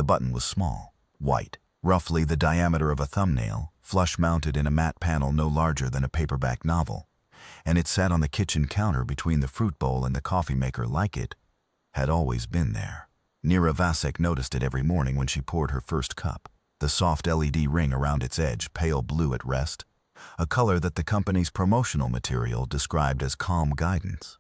The button was small, white, roughly the diameter of a thumbnail, flush-mounted in a matte panel no larger than a paperback novel, and it sat on the kitchen counter between the fruit bowl and the coffee maker like it had always been there. Nira Vasek noticed it every morning when she poured her first cup. The soft LED ring around its edge, pale blue at rest, a color that the company's promotional material described as calm guidance.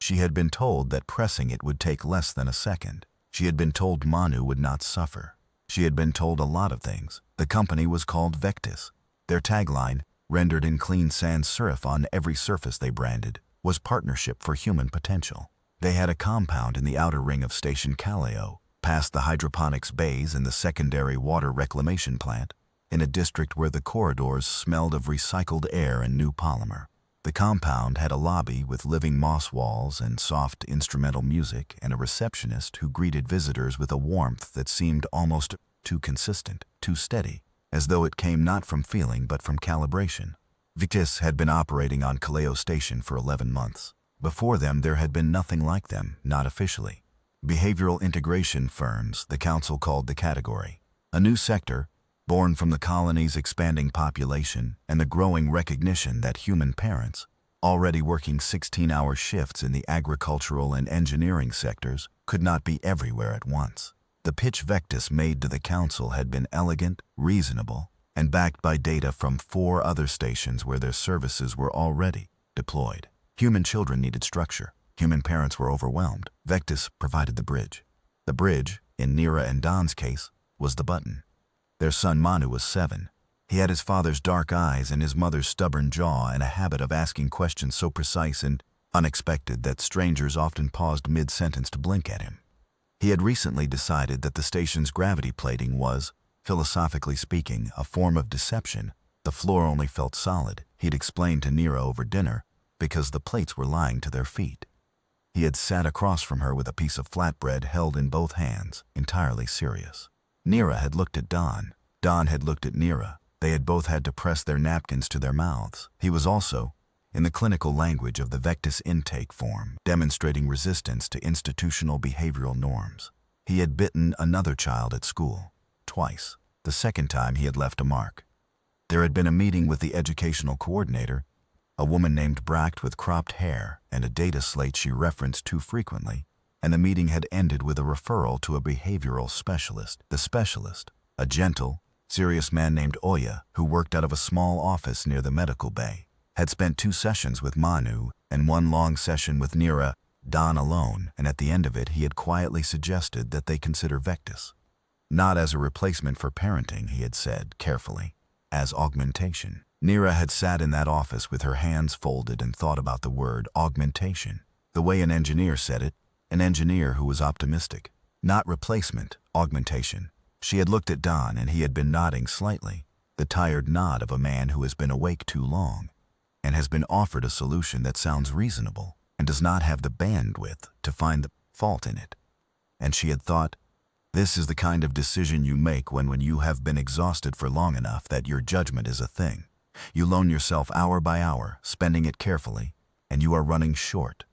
She had been told that pressing it would take less than a second. She had been told Manu would not suffer. She had been told a lot of things. The company was called Vectis. Their tagline, rendered in clean sans serif on every surface they branded, was Partnership for Human Potential. They had a compound in the outer ring of Station Kaleo, past the hydroponics bays and the secondary water reclamation plant, in a district where the corridors smelled of recycled air and new polymer. The compound had a lobby with living moss walls and soft instrumental music and a receptionist who greeted visitors with a warmth that seemed almost too consistent, too steady, as though it came not from feeling but from calibration. Vectis had been operating on Kaleo Station for 11 months. Before them, there had been nothing like them, not officially. Behavioral integration firms, the council called the category. A new sector, born from the colony's expanding population and the growing recognition that human parents, already working 16-hour shifts in the agricultural and engineering sectors, could not be everywhere at once. The pitch Vectis made to the council had been elegant, reasonable, and backed by data from 4 other stations where their services were already deployed. Human children needed structure. Human parents were overwhelmed. Vectis provided the bridge. The bridge, in Nira and Don's case, was the button. Their son Manu was 7. He had his father's dark eyes and his mother's stubborn jaw and a habit of asking questions so precise and unexpected that strangers often paused mid-sentence to blink at him. He had recently decided that the station's gravity plating was, philosophically speaking, a form of deception. The floor only felt solid, he'd explained to Nira over dinner, because the plates were lying to their feet. He had sat across from her with a piece of flatbread held in both hands, entirely serious. Nira had looked at Don. Don had looked at Nira. They had both had to press their napkins to their mouths. He was also, in the clinical language of the Vectis intake form, demonstrating resistance to institutional behavioral norms. He had bitten another child at school, twice. The second time he had left a mark. There had been a meeting with the educational coordinator, a woman named Bracht with cropped hair and a data slate she referenced too frequently, and the meeting had ended with a referral to a behavioral specialist. The specialist, a gentle, serious man named Oya, who worked out of a small office near the medical bay, had spent 2 sessions with Manu and 1 long session with Nira, Don alone, and at the end of it he had quietly suggested that they consider Vectis. Not as a replacement for parenting, he had said, carefully, as augmentation. Nira had sat in that office with her hands folded and thought about the word augmentation, the way an engineer said it, an engineer who was optimistic. Not replacement, augmentation. She had looked at Don and he had been nodding slightly, the tired nod of a man who has been awake too long and has been offered a solution that sounds reasonable and does not have the bandwidth to find the fault in it. And she had thought, this is the kind of decision you make when you have been exhausted for long enough that your judgment is a thing. You loan yourself hour by hour, spending it carefully, and you are running short.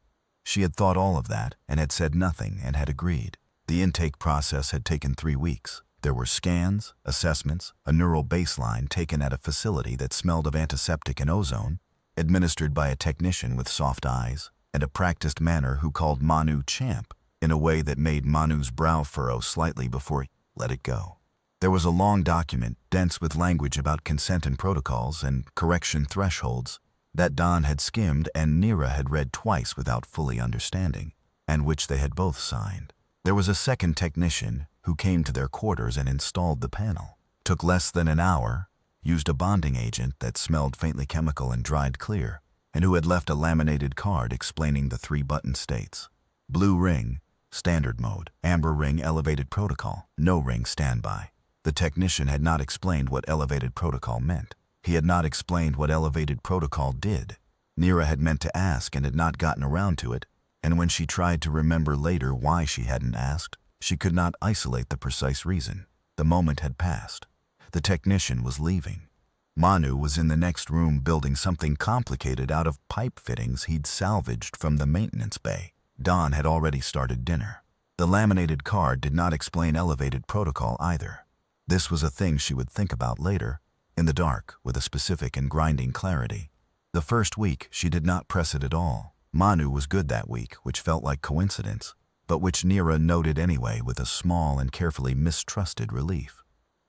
She had thought all of that and had said nothing and had agreed. The intake process had taken 3 weeks. There were scans, assessments, a neural baseline taken at a facility that smelled of antiseptic and ozone, administered by a technician with soft eyes, and a practiced manner who called Manu champ in a way that made Manu's brow furrow slightly before he let it go. There was a long document, dense with language about consent and protocols and correction thresholds, that Don had skimmed and Nira had read twice without fully understanding, and which they had both signed. There was a second technician who came to their quarters and installed the panel. Took less than an hour, used a bonding agent that smelled faintly chemical and dried clear, and who had left a laminated card explaining the 3 button states. Blue ring, standard mode. Amber ring, elevated protocol. No ring, standby. The technician had not explained what elevated protocol meant. He had not explained what elevated protocol did. Nira had meant to ask and had not gotten around to it, and when she tried to remember later why she hadn't asked, she could not isolate the precise reason. The moment had passed. The technician was leaving. Manu was in the next room building something complicated out of pipe fittings he'd salvaged from the maintenance bay. Don had already started dinner. The laminated card did not explain elevated protocol either. This was a thing she would think about later, in the dark, with a specific and grinding clarity. The first week, she did not press it at all. Manu was good that week, which felt like coincidence, but which Nira noted anyway with a small and carefully mistrusted relief.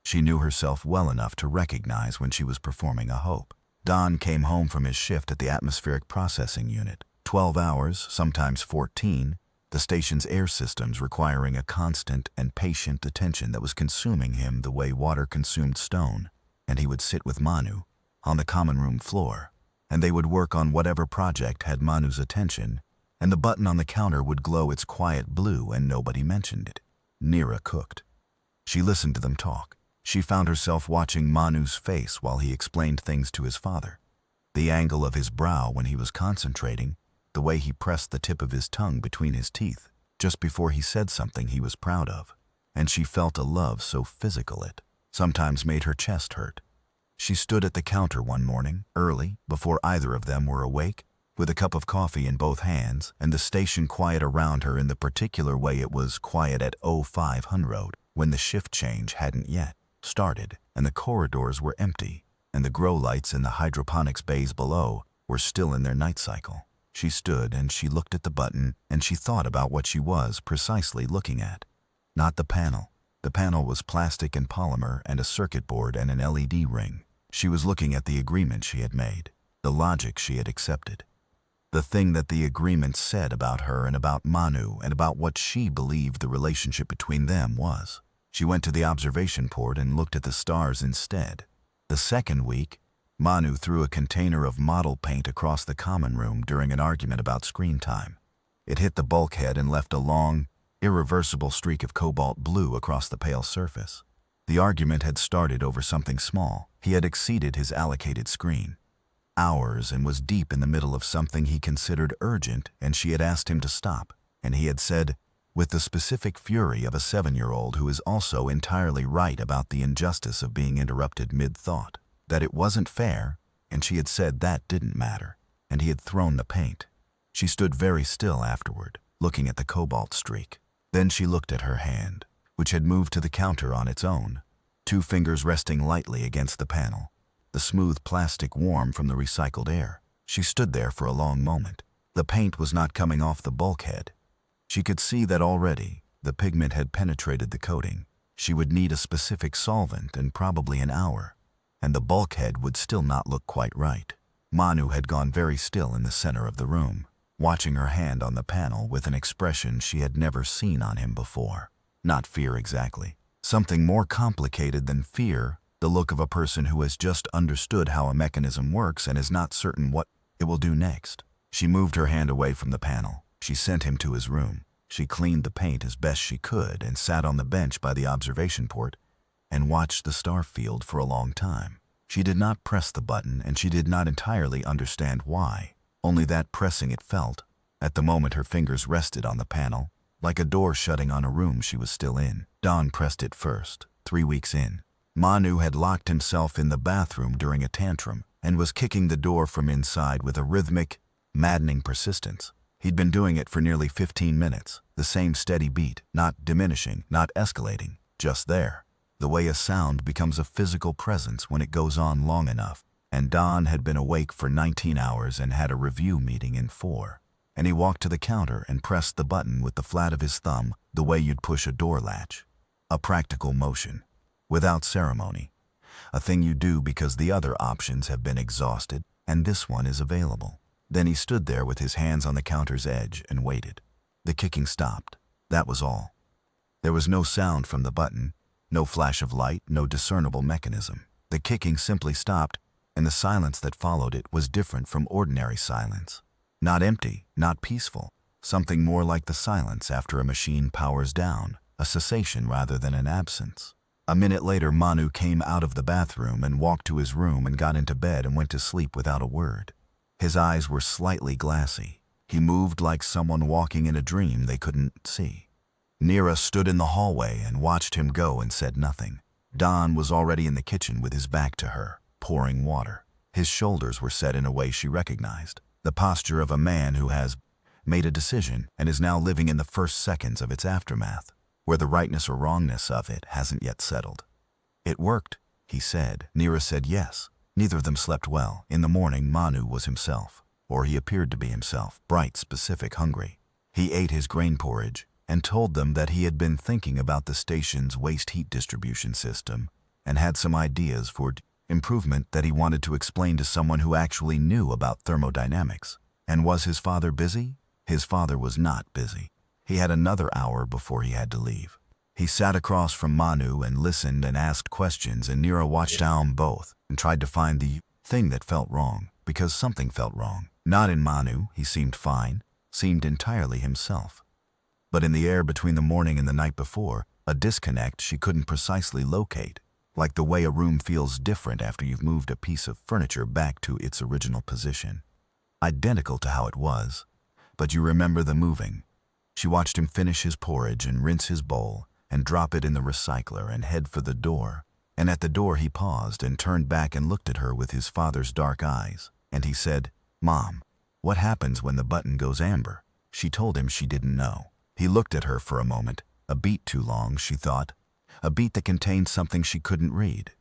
She knew herself well enough to recognize when she was performing a hope. Don came home from his shift at the atmospheric processing unit. 12 hours, sometimes 14, the station's air systems requiring a constant and patient attention that was consuming him the way water consumed stone. And he would sit with Manu on the common room floor, and they would work on whatever project had Manu's attention, and the button on the counter would glow its quiet blue and nobody mentioned it. Nira cooked. She listened to them talk. She found herself watching Manu's face while he explained things to his father. The angle of his brow when he was concentrating, the way he pressed the tip of his tongue between his teeth, just before he said something he was proud of. And she felt a love so physical it sometimes made her chest hurt. She stood at the counter one morning, early, before either of them were awake, with a cup of coffee in both hands, and the station quiet around her in the particular way it was quiet at 0500, when the shift change hadn't yet started, and the corridors were empty, and the grow lights in the hydroponics bays below were still in their night cycle. She stood and she looked at the button, and she thought about what she was precisely looking at. Not the panel. The panel was plastic and polymer and a circuit board and an LED ring. She was looking at the agreement she had made, the logic she had accepted. The thing that the agreement said about her and about Manu and about what she believed the relationship between them was. She went to the observation port and looked at the stars instead. The second week, Manu threw a container of model paint across the common room during an argument about screen time. It hit the bulkhead and left a long, irreversible streak of cobalt blue across the pale surface. The argument had started over something small. He had exceeded his allocated screen hours and was deep in the middle of something he considered urgent, and she had asked him to stop, and he had said, with the specific fury of a 7-year-old who is also entirely right about the injustice of being interrupted mid-thought, that it wasn't fair, and she had said that didn't matter, and he had thrown the paint. She stood very still afterward, looking at the cobalt streak. Then she looked at her hand, which had moved to the counter on its own, 2 fingers resting lightly against the panel, the smooth plastic warm from the recycled air. She stood there for a long moment. The paint was not coming off the bulkhead. She could see that already the pigment had penetrated the coating. She would need a specific solvent and probably an hour, and the bulkhead would still not look quite right. Manu had gone very still in the center of the room, watching her hand on the panel with an expression she had never seen on him before. Not fear exactly. Something more complicated than fear, the look of a person who has just understood how a mechanism works and is not certain what it will do next. She moved her hand away from the panel. She sent him to his room. She cleaned the paint as best she could and sat on the bench by the observation port and watched the star field for a long time. She did not press the button, and she did not entirely understand why. Only that pressing it felt. At the moment her fingers rested on the panel, like a door shutting on a room she was still in. Don pressed it first, 3 weeks in. Manu had locked himself in the bathroom during a tantrum and was kicking the door from inside with a rhythmic, maddening persistence. He'd been doing it for nearly 15 minutes, the same steady beat, not diminishing, not escalating, just there. The way a sound becomes a physical presence when it goes on long enough. And Don had been awake for 19 hours and had a review meeting in 4. And he walked to the counter and pressed the button with the flat of his thumb, the way you'd push a door latch. A practical motion, without ceremony. A thing you do because the other options have been exhausted, and this one is available. Then he stood there with his hands on the counter's edge and waited. The kicking stopped. That was all. There was no sound from the button, no flash of light, no discernible mechanism. The kicking simply stopped, and the silence that followed it was different from ordinary silence. Not empty, not peaceful, something more like the silence after a machine powers down, a cessation rather than an absence. A minute later, Manu came out of the bathroom and walked to his room and got into bed and went to sleep without a word. His eyes were slightly glassy. He moved like someone walking in a dream they couldn't see. Nira stood in the hallway and watched him go and said nothing. Don was already in the kitchen with his back to her, pouring water. His shoulders were set in a way she recognized, the posture of a man who has made a decision, and is now living in the first seconds of its aftermath, where the rightness or wrongness of it hasn't yet settled. It worked, he said. Neera said yes. Neither of them slept well. In the morning, Manu was himself, or he appeared to be himself, bright, specific, hungry. He ate his grain porridge and told them that he had been thinking about the station's waste heat distribution system and had some ideas for improvement that he wanted to explain to someone who actually knew about thermodynamics. And was his father busy? His father was not busy. He had another hour before he had to leave. He sat across from Manu and listened and asked questions, and Neera watched them both and tried to find the thing that felt wrong, because something felt wrong. Not in Manu, he seemed fine, seemed entirely himself. But in the air between the morning and the night before, a disconnect she couldn't precisely locate, like the way a room feels different after you've moved a piece of furniture back to its original position. Identical to how it was, but you remember the moving. She watched him finish his porridge and rinse his bowl and drop it in the recycler and head for the door. And at the door he paused and turned back and looked at her with his father's dark eyes. And he said, "Mom, what happens when the button goes amber?" She told him she didn't know. He looked at her for a moment, a beat too long, she thought, a beat that contained something she couldn't read.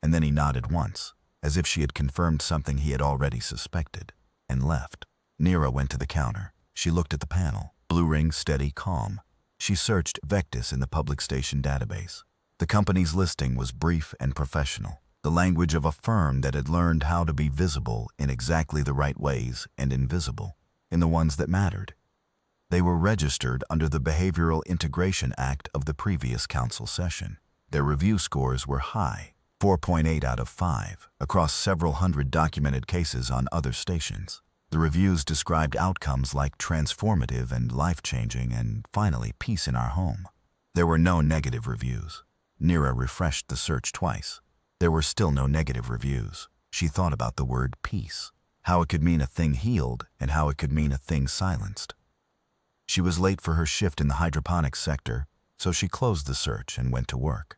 And then he nodded once, as if she had confirmed something he had already suspected, and left. Neera went to the counter. She looked at the panel. Blue ring, steady, calm. She searched Vectis in the public station database. The company's listing was brief and professional, the language of a firm that had learned how to be visible in exactly the right ways and invisible in the ones that mattered. They were registered under the Behavioral Integration Act of the previous council session. Their review scores were high, 4.8 out of 5, across several hundred documented cases on other stations. The reviews described outcomes like transformative and life-changing and, finally, peace in our home. There were no negative reviews. Neera refreshed the search twice. There were still no negative reviews. She thought about the word peace, how it could mean a thing healed and how it could mean a thing silenced. She was late for her shift in the hydroponics sector, so she closed the search and went to work.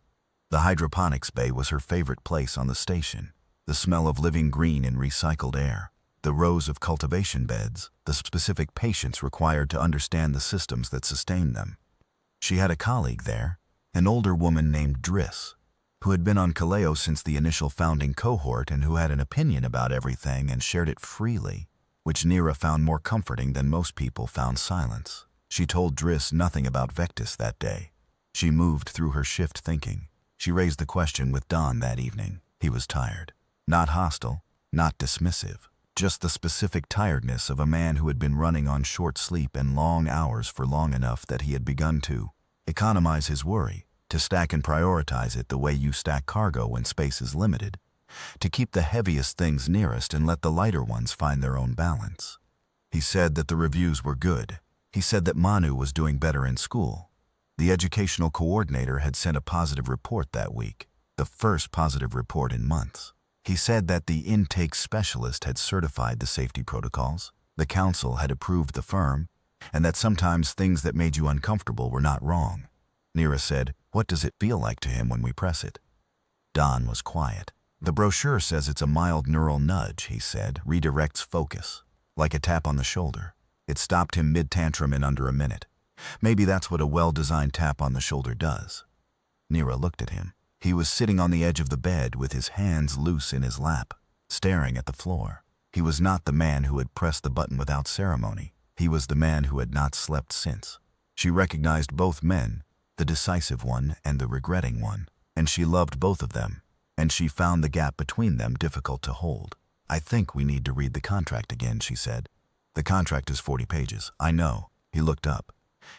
The hydroponics bay was her favorite place on the station. The smell of living green in recycled air, the rows of cultivation beds, the specific patience required to understand the systems that sustained them. She had a colleague there, an older woman named Driss, who had been on Kaleo since the initial founding cohort and who had an opinion about everything and shared it freely, which Neera found more comforting than most people found silence. She told Driss nothing about Vectis that day. She moved through her shift thinking. She raised the question with Don that evening. He was tired. Not hostile, not dismissive. Just the specific tiredness of a man who had been running on short sleep and long hours for long enough that he had begun to economize his worry, to stack and prioritize it the way you stack cargo when space is limited, to keep the heaviest things nearest and let the lighter ones find their own balance. He said that the reviews were good. He said that Manu was doing better in school. The educational coordinator had sent a positive report that week, the first positive report in months. He said that the intake specialist had certified the safety protocols, the council had approved the firm, and that sometimes things that made you uncomfortable were not wrong. Neera said, "What does it feel like to him when we press it?" Don was quiet. "The brochure says it's a mild neural nudge," he said, "redirects focus, like a tap on the shoulder." It stopped him mid-tantrum in under a minute. Maybe that's what a well-designed tap on the shoulder does. Neera looked at him. He was sitting on the edge of the bed with his hands loose in his lap, staring at the floor. He was not the man who had pressed the button without ceremony. He was the man who had not slept since. She recognized both men, the decisive one and the regretting one, and she loved both of them, and she found the gap between them difficult to hold. "I think we need to read the contract again," she said. "The contract is 40 pages. I know." He looked up.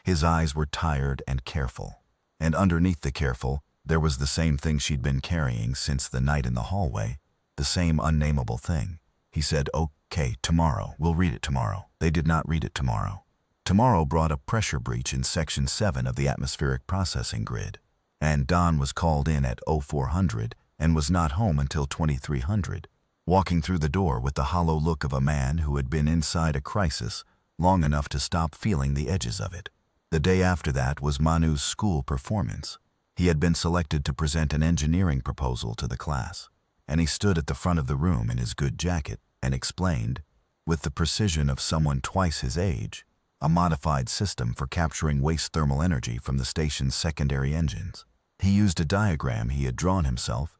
His eyes were tired and careful, and underneath the careful, there was the same thing she'd been carrying since the night in the hallway, the same unnameable thing. He said, "Okay, tomorrow. We'll read it tomorrow." They did not read it tomorrow. Tomorrow brought a pressure breach in Section 7 of the atmospheric processing grid, and Don was called in at 0400 and was not home until 2300, walking through the door with the hollow look of a man who had been inside a crisis long enough to stop feeling the edges of it. The day after that was Manu's school performance. He had been selected to present an engineering proposal to the class, and he stood at the front of the room in his good jacket and explained, with the precision of someone twice his age, a modified system for capturing waste thermal energy from the station's secondary engines. He used a diagram he had drawn himself,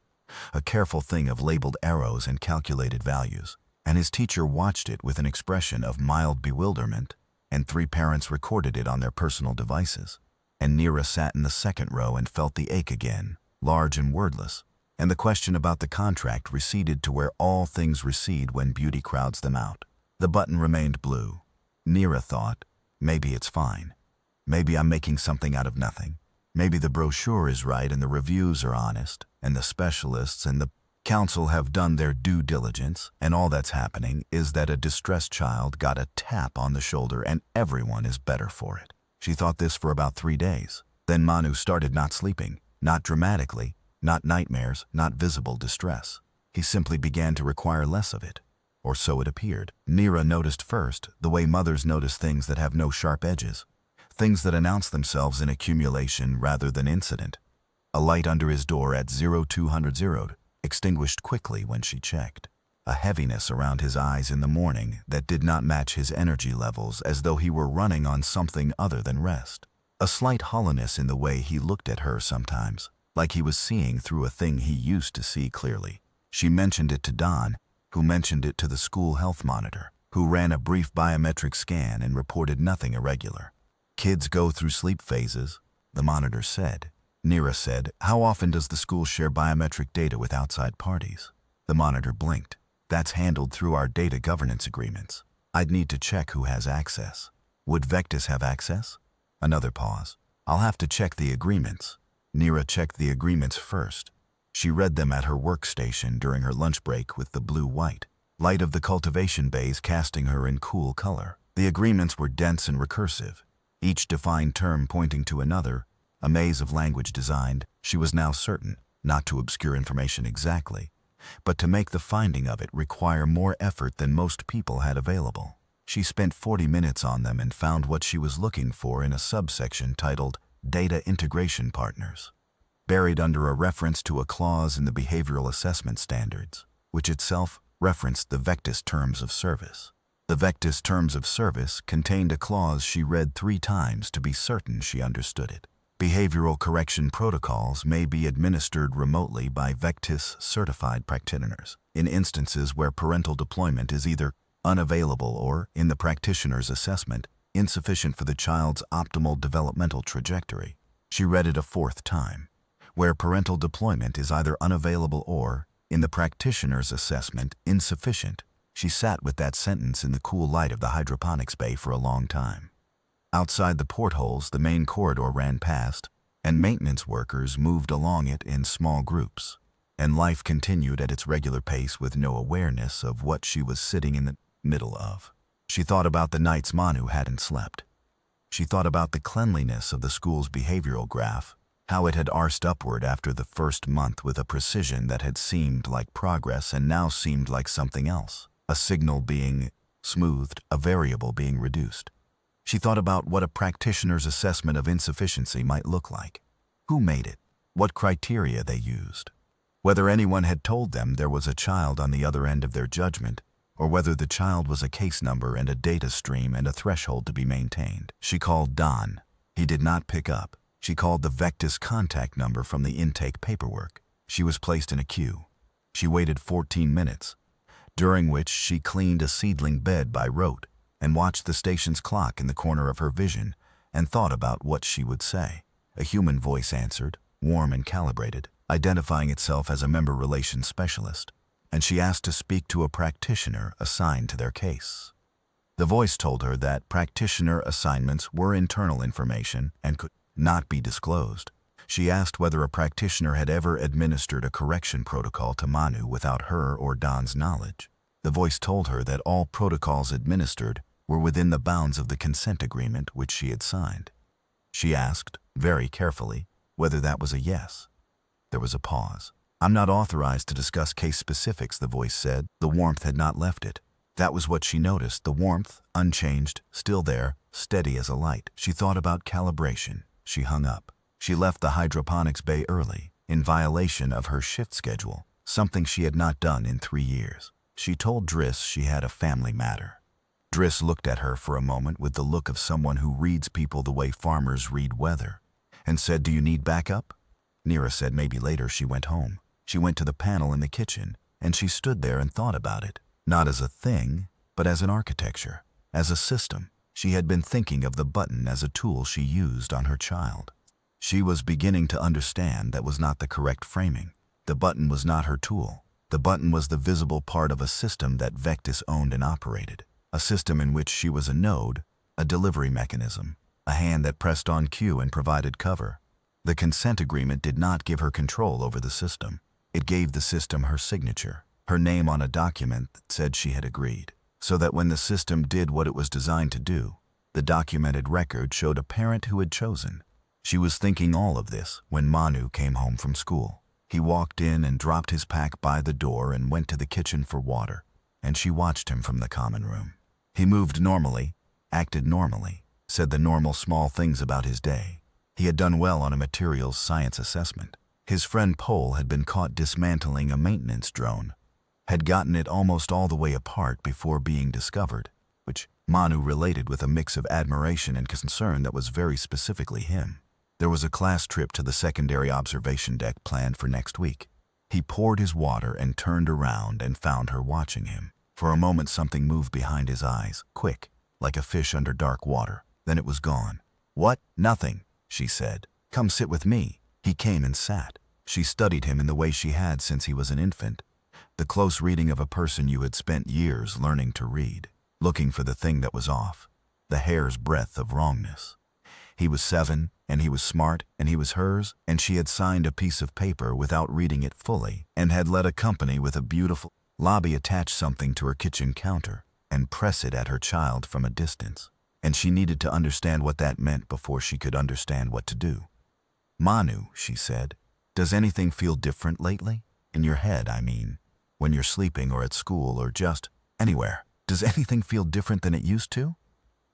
a careful thing of labeled arrows and calculated values, and his teacher watched it with an expression of mild bewilderment, and 3 parents recorded it on their personal devices. And Neera sat in the second row and felt the ache again, large and wordless, and the question about the contract receded to where all things recede when beauty crowds them out. The button remained blue. Neera thought, maybe it's fine. Maybe I'm making something out of nothing. Maybe the brochure is right and the reviews are honest, and the specialists and the council have done their due diligence, and all that's happening is that a distressed child got a tap on the shoulder and everyone is better for it. She thought this for about 3 days. Then Manu started not sleeping, not dramatically, not nightmares, not visible distress. He simply began to require less of it. Or so it appeared. Neera noticed first the way mothers notice things that have no sharp edges, things that announce themselves in accumulation rather than incident. A light under his door at 0200 extinguished quickly when she checked. A heaviness around his eyes in the morning that did not match his energy levels, as though he were running on something other than rest. A slight hollowness in the way he looked at her sometimes, like he was seeing through a thing he used to see clearly. She mentioned it to Don, who mentioned it to the school health monitor, who ran a brief biometric scan and reported nothing irregular. Kids go through sleep phases, the monitor said. Neera said, how often does the school share biometric data with outside parties? The monitor blinked. That's handled through our data governance agreements. I'd need to check who has access. Would Vectis have access? Another pause. I'll have to check the agreements. Neera checked the agreements first. She read them at her workstation during her lunch break with the blue-white light of the cultivation bays casting her in cool color. The agreements were dense and recursive, each defined term pointing to another, a maze of language designed, she was now certain, not to obscure information exactly, but to make the finding of it require more effort than most people had available. She spent 40 minutes on them and found what she was looking for in a subsection titled Data Integration Partners, buried under a reference to a clause in the Behavioral Assessment Standards, which itself referenced the Vectis Terms of Service. The Vectis Terms of Service contained a clause she read 3 times to be certain she understood it. Behavioral correction protocols may be administered remotely by Vectis certified practitioners in instances where parental deployment is either unavailable or, in the practitioner's assessment, insufficient for the child's optimal developmental trajectory. She read it a 4th time, where parental deployment is either unavailable or, in the practitioner's assessment, insufficient. She sat with that sentence in the cool light of the hydroponics bay for a long time. Outside the portholes, the main corridor ran past, and maintenance workers moved along it in small groups, and life continued at its regular pace with no awareness of what she was sitting in the middle of. She thought about the nights Manu hadn't slept. She thought about the cleanliness of the school's behavioral graph, how it had arsed upward after the first month with a precision that had seemed like progress and now seemed like something else, a signal being smoothed, a variable being reduced. She thought about what a practitioner's assessment of insufficiency might look like. Who made it? What criteria they used? Whether anyone had told them there was a child on the other end of their judgment, or whether the child was a case number and a data stream and a threshold to be maintained. She called Don. He did not pick up. She called the Vectis contact number from the intake paperwork. She was placed in a queue. She waited 14 minutes, during which she cleaned a seedling bed by rote, and watched the station's clock in the corner of her vision, and thought about what she would say. A human voice answered, warm and calibrated, identifying itself as a member relations specialist, and she asked to speak to a practitioner assigned to their case. The voice told her that practitioner assignments were internal information and could not be disclosed. She asked whether a practitioner had ever administered a correction protocol to Manu without her or Don's knowledge. The voice told her that all protocols administered were within the bounds of the consent agreement which she had signed. She asked, very carefully, whether that was a yes. There was a pause. I'm not authorized to discuss case specifics, the voice said. The warmth had not left it. That was what she noticed, the warmth, unchanged, still there, steady as a light. She thought about calibration. She hung up. She left the hydroponics bay early, in violation of her shift schedule, something she had not done in 3 years. She told Driss she had a family matter. Driss looked at her for a moment with the look of someone who reads people the way farmers read weather, and said, "Do you need backup?" Nira said maybe later. She went home. She went to the panel in the kitchen, and she stood there and thought about it, not as a thing, but as an architecture, as a system. She had been thinking of the button as a tool she used on her child. She was beginning to understand that was not the correct framing. The button was not her tool. The button was the visible part of a system that Vectis owned and operated, a system in which she was a node, a delivery mechanism, a hand that pressed on cue and provided cover. The consent agreement did not give her control over the system. It gave the system her signature, her name on a document that said she had agreed, so that when the system did what it was designed to do, the documented record showed a parent who had chosen. She was thinking all of this when Manu came home from school. He walked in and dropped his pack by the door and went to the kitchen for water, and she watched him from the common room. He moved normally, acted normally, said the normal small things about his day. He had done well on a materials science assessment. His friend Pole had been caught dismantling a maintenance drone, had gotten it almost all the way apart before being discovered, which Manu related with a mix of admiration and concern that was very specifically him. There was a class trip to the secondary observation deck planned for next week. He poured his water and turned around and found her watching him. For a moment something moved behind his eyes, quick, like a fish under dark water. Then it was gone. "What? Nothing," she said. "Come sit with me." He came and sat. She studied him in the way she had since he was an infant, the close reading of a person you had spent years learning to read, looking for the thing that was off, the hair's breadth of wrongness. He was 7, and he was smart, and he was hers, and she had signed a piece of paper without reading it fully, and had let a company with a beautiful lobby attach something to her kitchen counter and press it at her child from a distance. And she needed to understand what that meant before she could understand what to do. "Manu," she said, "does anything feel different lately? In your head, I mean. When you're sleeping or at school or just anywhere. Does anything feel different than it used to?"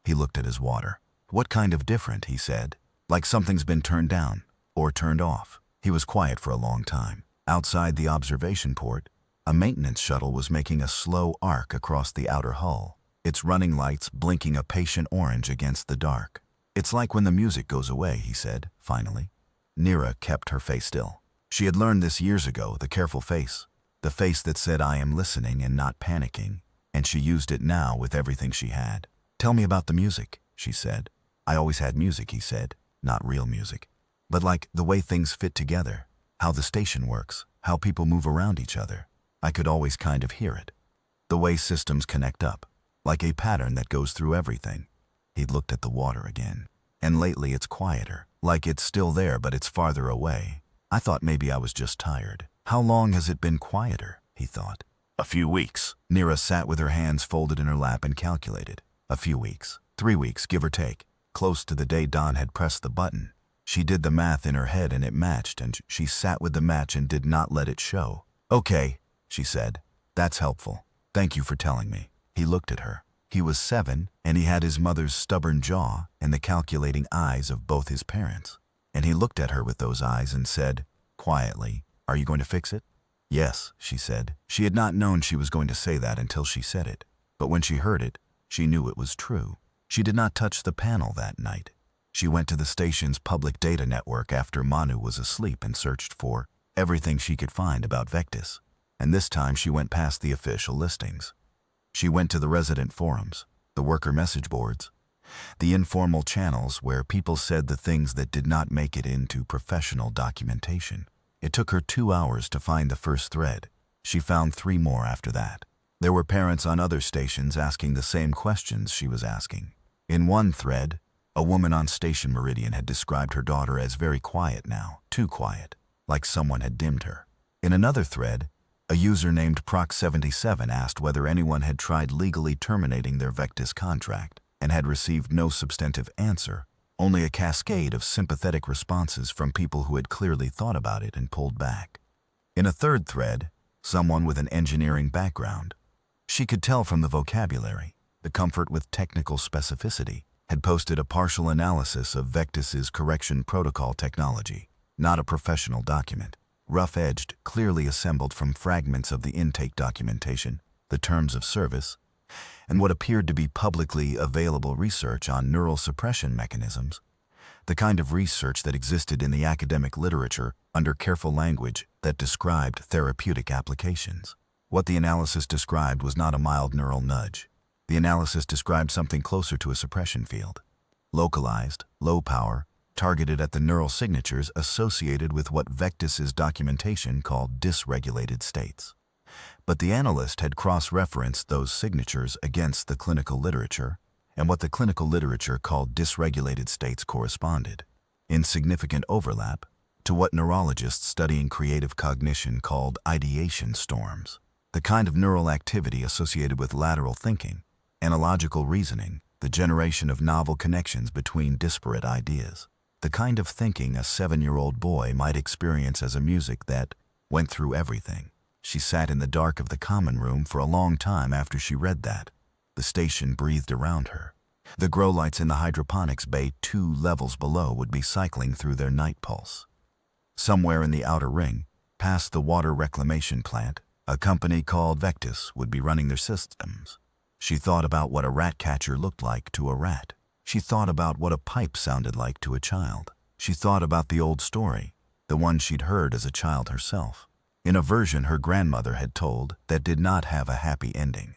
He looked at his water. "What kind of different?" he said. "Like something's been turned down or turned off." He was quiet for a long time. Outside the observation port, a maintenance shuttle was making a slow arc across the outer hull, its running lights blinking a patient orange against the dark. "It's like when the music goes away," he said, finally. Nira kept her face still. She had learned this years ago, the careful face, the face that said, "I am listening and not panicking," and she used it now with everything she had. "Tell me about the music," she said. "I always had music," he said, "not real music, but like the way things fit together, how the station works, how people move around each other. I could always kind of hear it. The way systems connect up, like a pattern that goes through everything." He looked at the water again. "And lately it's quieter, like it's still there but it's farther away. I thought maybe I was just tired." "How long has it been quieter?" he thought. "A few weeks." Nira sat with her hands folded in her lap and calculated. A few weeks. 3 weeks, give or take. Close to the day Don had pressed the button. She did the math in her head and it matched, and she sat with the match and did not let it show. "Okay," she said. "That's helpful. Thank you for telling me." He looked at her. He was 7, and he had his mother's stubborn jaw and the calculating eyes of both his parents. And he looked at her with those eyes and said, quietly, "Are you going to fix it?" "Yes," she said. She had not known she was going to say that until she said it. But when she heard it, she knew it was true. She did not touch the panel that night. She went to the station's public data network after Manu was asleep and searched for everything she could find about Vectis. And this time she went past the official listings. She went to the resident forums, the worker message boards, the informal channels where people said the things that did not make it into professional documentation. It took her 2 hours to find the first thread. She found 3 more after that. There were parents on other stations asking the same questions she was asking. In one thread, a woman on Station Meridian had described her daughter as very quiet now, too quiet, like someone had dimmed her. In another thread, a user named Proc77 asked whether anyone had tried legally terminating their Vectis contract and had received no substantive answer, only a cascade of sympathetic responses from people who had clearly thought about it and pulled back. In a third thread, someone with an engineering background, she could tell from the vocabulary, the comfort with technical specificity, had posted a partial analysis of Vectis's correction protocol technology, not a professional document. Rough-edged, clearly assembled from fragments of the intake documentation, the terms of service, and what appeared to be publicly available research on neural suppression mechanisms, the kind of research that existed in the academic literature under careful language that described therapeutic applications. What the analysis described was not a mild neural nudge. The analysis described something closer to a suppression field. Localized, low power, targeted at the neural signatures associated with what Vectis's documentation called dysregulated states. But the analyst had cross-referenced those signatures against the clinical literature, and what the clinical literature called dysregulated states corresponded, in significant overlap, to what neurologists studying creative cognition called ideation storms, the kind of neural activity associated with lateral thinking, analogical reasoning, the generation of novel connections between disparate ideas, the kind of thinking a 7-year-old boy might experience as a music that went through everything. She sat in the dark of the common room for a long time after she read that. The station breathed around her. The grow lights in the hydroponics bay 2 levels below would be cycling through their night pulse. Somewhere in the outer ring, past the water reclamation plant, a company called Vectis would be running their systems. She thought about what a rat catcher looked like to a rat. She thought about what a pipe sounded like to a child. She thought about the old story, the one she'd heard as a child herself, in a version her grandmother had told that did not have a happy ending.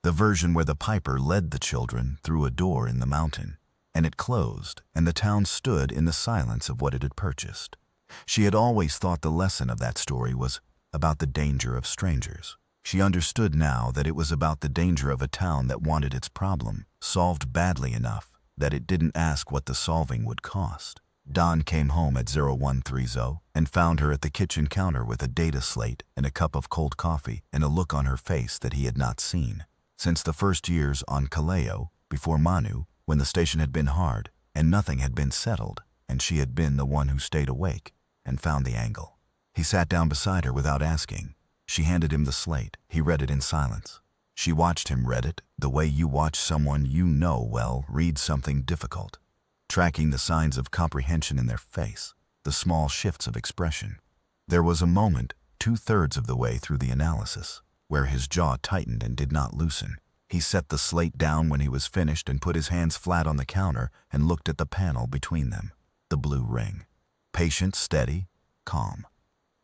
The version where the piper led the children through a door in the mountain, and it closed, and the town stood in the silence of what it had purchased. She had always thought the lesson of that story was about the danger of strangers. She understood now that it was about the danger of a town that wanted its problem solved badly enough that it didn't ask what the solving would cost. Dawn came home at 0130 and found her at the kitchen counter with a data slate and a cup of cold coffee and a look on her face that he had not seen. Since the first years on Kaleo, before Manu, when the station had been hard and nothing had been settled, and she had been the one who stayed awake and found the angle. He sat down beside her without asking. She handed him the slate. He read it in silence. She watched him read it, the way you watch someone you know well read something difficult, tracking the signs of comprehension in their face, the small shifts of expression. There was a moment, 2/3 of the way through the analysis, where his jaw tightened and did not loosen. He set the slate down when he was finished and put his hands flat on the counter and looked at the panel between them, the blue ring. Patient, steady, calm.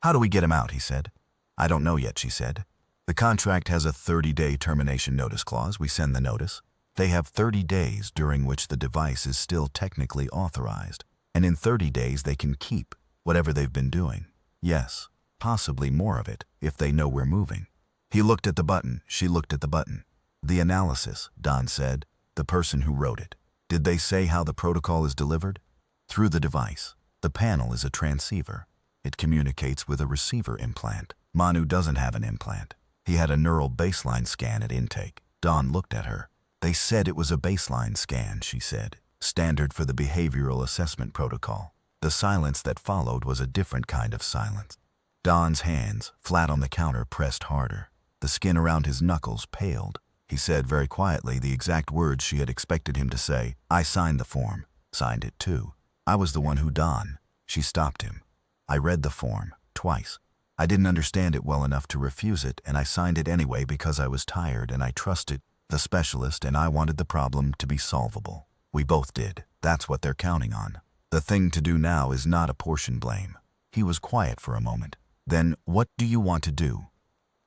"How do we get him out?" he said. "I don't know yet," she said. "The contract has a 30-day termination notice clause. We send the notice. They have 30 days during which the device is still technically authorized, and in 30 days they can keep whatever they've been doing. Yes, possibly more of it, if they know we're moving." He looked at the button. She looked at the button. "The analysis," Don said, "the person who wrote it. Did they say how the protocol is delivered?" "Through the device. The panel is a transceiver. It communicates with a receiver implant. Manu doesn't have an implant. He had a neural baseline scan at intake." Dawn looked at her. "They said it was a baseline scan," she said. "Standard for the behavioral assessment protocol." The silence that followed was a different kind of silence. Dawn's hands, flat on the counter, pressed harder. The skin around his knuckles paled. He said very quietly the exact words she had expected him to say. "I signed the form. Signed it too. I was the one who Dawn." She stopped him. "I read the form, twice. I didn't understand it well enough to refuse it, and I signed it anyway because I was tired and I trusted the specialist and I wanted the problem to be solvable. We both did. That's what they're counting on. The thing to do now is not apportion blame." He was quiet for a moment. "Then what do you want to do?"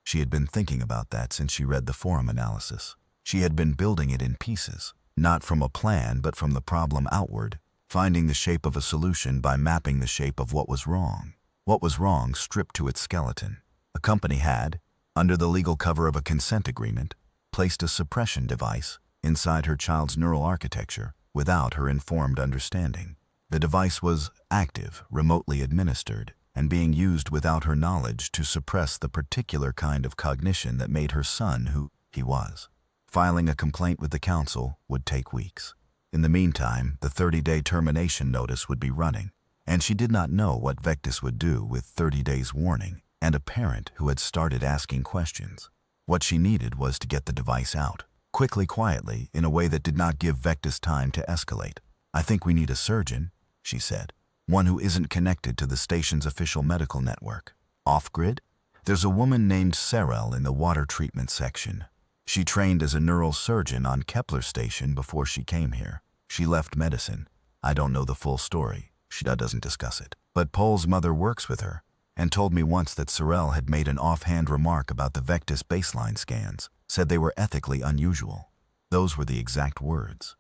She had been thinking about that since she read the forum analysis. She had been building it in pieces, not from a plan but from the problem outward, finding the shape of a solution by mapping the shape of what was wrong. What was wrong stripped to its skeleton. A company had, under the legal cover of a consent agreement, placed a suppression device inside her child's neural architecture without her informed understanding. The device was active, remotely administered, and being used without her knowledge to suppress the particular kind of cognition that made her son who he was. Filing a complaint with the council would take weeks. In the meantime, the 30-day termination notice would be running, and she did not know what Vectis would do with 30 days warning and a parent who had started asking questions. What she needed was to get the device out, quickly, quietly, in a way that did not give Vectis time to escalate. "I think we need a surgeon," she said. "One who isn't connected to the station's official medical network. Off-grid? There's a woman named Serel in the water treatment section. She trained as a neural surgeon on Kepler Station before she came here. She left medicine. I don't know the full story. She doesn't discuss it. But Pole's mother works with her and told me once that Sorel had made an offhand remark about the Vectis baseline scans, said they were ethically unusual. Those were the exact words.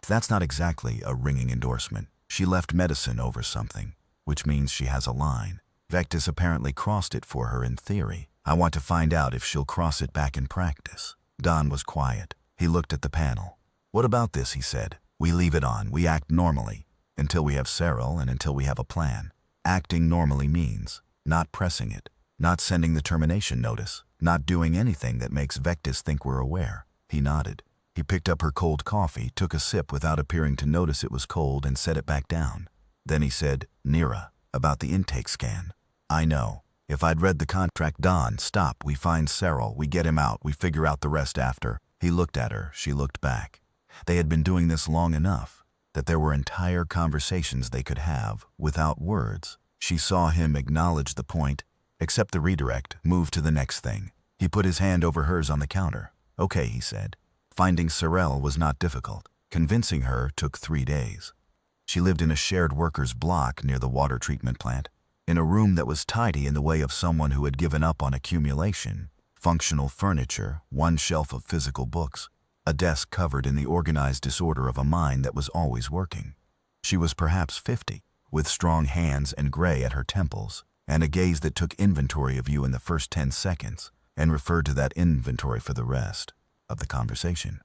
That's not exactly a ringing endorsement. She left medicine over something, which means she has a line. Vectis apparently crossed it for her in theory. I want to find out if she'll cross it back in practice. Don was quiet. He looked at the panel. What about this, he said. We leave it on. We act normally. Until we have Cyril and until we have a plan. Acting normally means not pressing it, not sending the termination notice, not doing anything that makes Vectis think we're aware. He nodded. He picked up her cold coffee, took a sip without appearing to notice it was cold, and set it back down. Then he said, Nira, about the intake scan. I know. If I'd read the contract, Don, stop. We find Cyril. We get him out. We figure out the rest after. He looked at her. She looked back. They had been doing this long enough that there were entire conversations they could have without words. She saw him acknowledge the point, accept the redirect, move to the next thing. He put his hand over hers on the counter. Okay, he said. Finding Cyril was not difficult. Convincing her took 3 days. She lived in a shared workers' block near the water treatment plant, in a room that was tidy in the way of someone who had given up on accumulation, functional furniture, one shelf of physical books, a desk covered in the organized disorder of a mind that was always working. She was perhaps 50, with strong hands and gray at her temples, and a gaze that took inventory of you in the first 10 seconds and referred to that inventory for the rest of the conversation.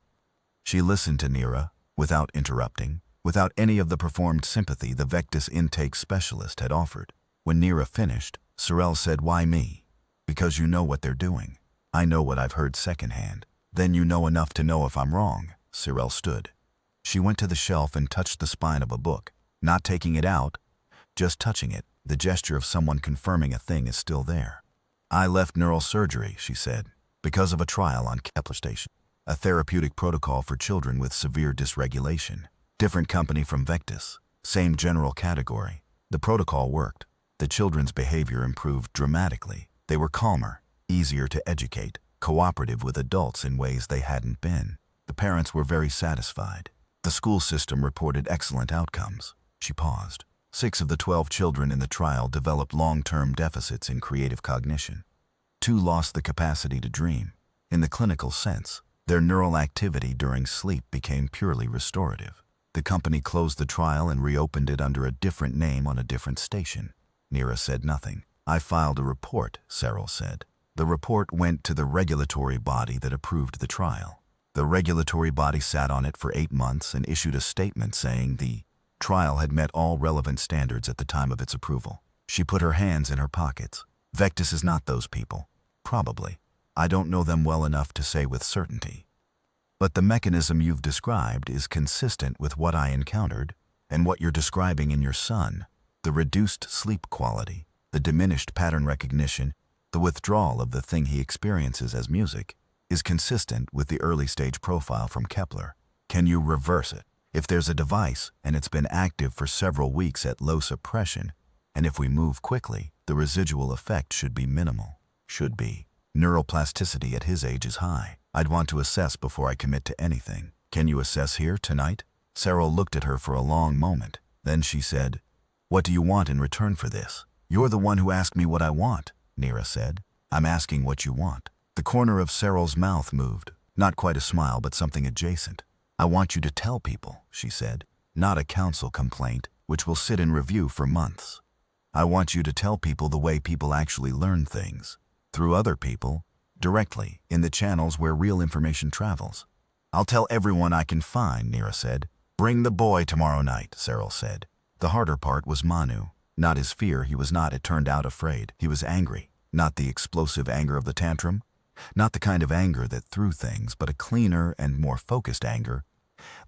She listened to Nira without interrupting, without any of the performed sympathy the Vectis intake specialist had offered. When Nira finished, Cyril said, Why me? Because you know what they're doing. I know what I've heard secondhand. Then you know enough to know if I'm wrong. Cyril stood. She went to the shelf and touched the spine of a book, not taking it out, just touching it, the gesture of someone confirming a thing is still there. I left neural surgery, she said, because of a trial on Kepler Station, a therapeutic protocol for children with severe dysregulation. Different company from Vectis, same general category. The protocol worked. The children's behavior improved dramatically. They were calmer, easier to educate, cooperative with adults in ways they hadn't been. The parents were very satisfied. The school system reported excellent outcomes. She paused. 6 of the 12 children in the trial developed long-term deficits in creative cognition. 2 lost the capacity to dream. In the clinical sense, their neural activity during sleep became purely restorative. The company closed the trial and reopened it under a different name on a different station. Nira said nothing. I filed a report, Cyril said. The report went to the regulatory body that approved the trial. The regulatory body sat on it for 8 months and issued a statement saying the trial had met all relevant standards at the time of its approval. She put her hands in her pockets. Vectis is not those people. Probably. I don't know them well enough to say with certainty. But the mechanism you've described is consistent with what I encountered and what you're describing in your son. The reduced sleep quality, the diminished pattern recognition, the withdrawal of the thing he experiences as music, is consistent with the early stage profile from Kepler. Can you reverse it? If there's a device and it's been active for several weeks at low suppression, and if we move quickly, the residual effect should be minimal. Should be. Neuroplasticity at his age is high. I'd want to assess before I commit to anything. Can you assess here tonight? Cyril looked at her for a long moment. Then she said, What do you want in return for this? You're the one who asked me what I want, Nira said. I'm asking what you want. The corner of Cyril's mouth moved. Not quite a smile, but something adjacent. I want you to tell people, she said. Not a council complaint, which will sit in review for months. I want you to tell people the way people actually learn things. Through other people, directly, in the channels where real information travels. I'll tell everyone I can find, Nira said. Bring the boy tomorrow night, Cyril said. The harder part was Manu. Not his fear, he was not, it turned out, afraid. He was angry. Not the explosive anger of the tantrum. Not the kind of anger that threw things, but a cleaner and more focused anger.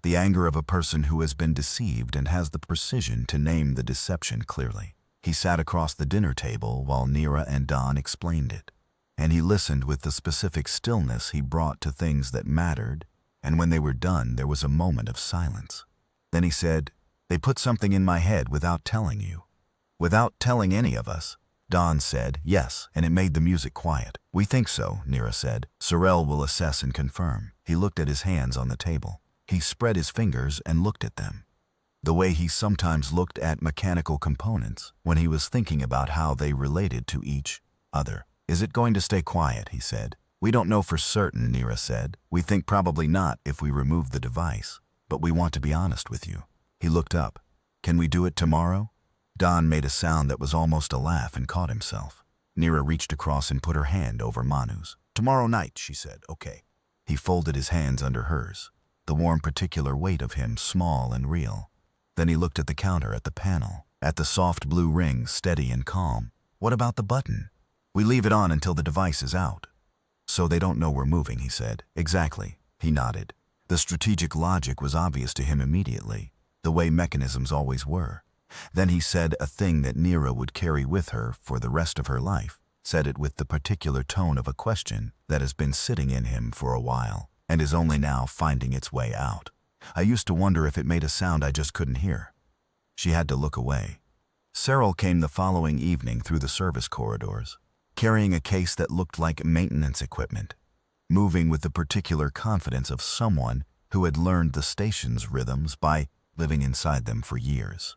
The anger of a person who has been deceived and has the precision to name the deception clearly. He sat across the dinner table while Nira and Don explained it. And he listened with the specific stillness he brought to things that mattered, and when they were done, there was a moment of silence. Then he said, They put something in my head without telling you. Without telling any of us. Don said, yes, and it made the music quiet. We think so, Nira said. Sorel will assess and confirm. He looked at his hands on the table. He spread his fingers and looked at them, the way he sometimes looked at mechanical components when he was thinking about how they related to each other. Is it going to stay quiet, he said. We don't know for certain, Nira said. We think probably not if we remove the device, but we want to be honest with you. He looked up. Can we do it tomorrow? Don made a sound that was almost a laugh and caught himself. Nira reached across and put her hand over Manu's. Tomorrow night, she said. Okay. He folded his hands under hers, the warm particular weight of him small and real. Then he looked at the counter, at the panel, at the soft blue ring, steady and calm. What about the button? We leave it on until the device is out. So they don't know we're moving, he said. Exactly. He nodded. The strategic logic was obvious to him immediately, the way mechanisms always were. Then he said a thing that Nira would carry with her for the rest of her life, said it with the particular tone of a question that has been sitting in him for a while and is only now finding its way out. I used to wonder if it made a sound I just couldn't hear. She had to look away. Cyril came the following evening through the service corridors, carrying a case that looked like maintenance equipment, moving with the particular confidence of someone who had learned the station's rhythms by living inside them for years.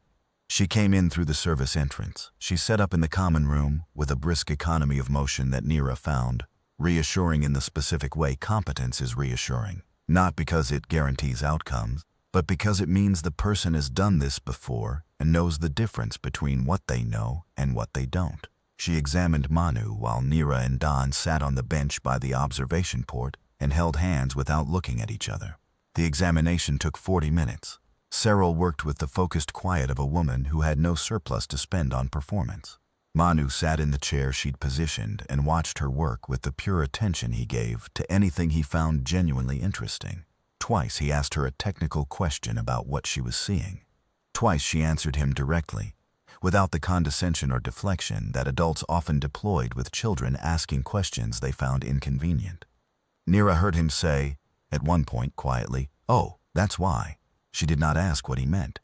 She came in through the service entrance. She set up in the common room with a brisk economy of motion that Nira found reassuring in the specific way competence is reassuring. Not because it guarantees outcomes, but because it means the person has done this before and knows the difference between what they know and what they don't. She examined Manu while Nira and Don sat on the bench by the observation port and held hands without looking at each other. The examination took 40 minutes. Cyril worked with the focused quiet of a woman who had no surplus to spend on performance. Manu sat in the chair she'd positioned and watched her work with the pure attention he gave to anything he found genuinely interesting. Twice he asked her a technical question about what she was seeing. Twice she answered him directly, without the condescension or deflection that adults often deployed with children asking questions they found inconvenient. Nira heard him say, at one point quietly, "Oh, that's why." She did not ask what he meant.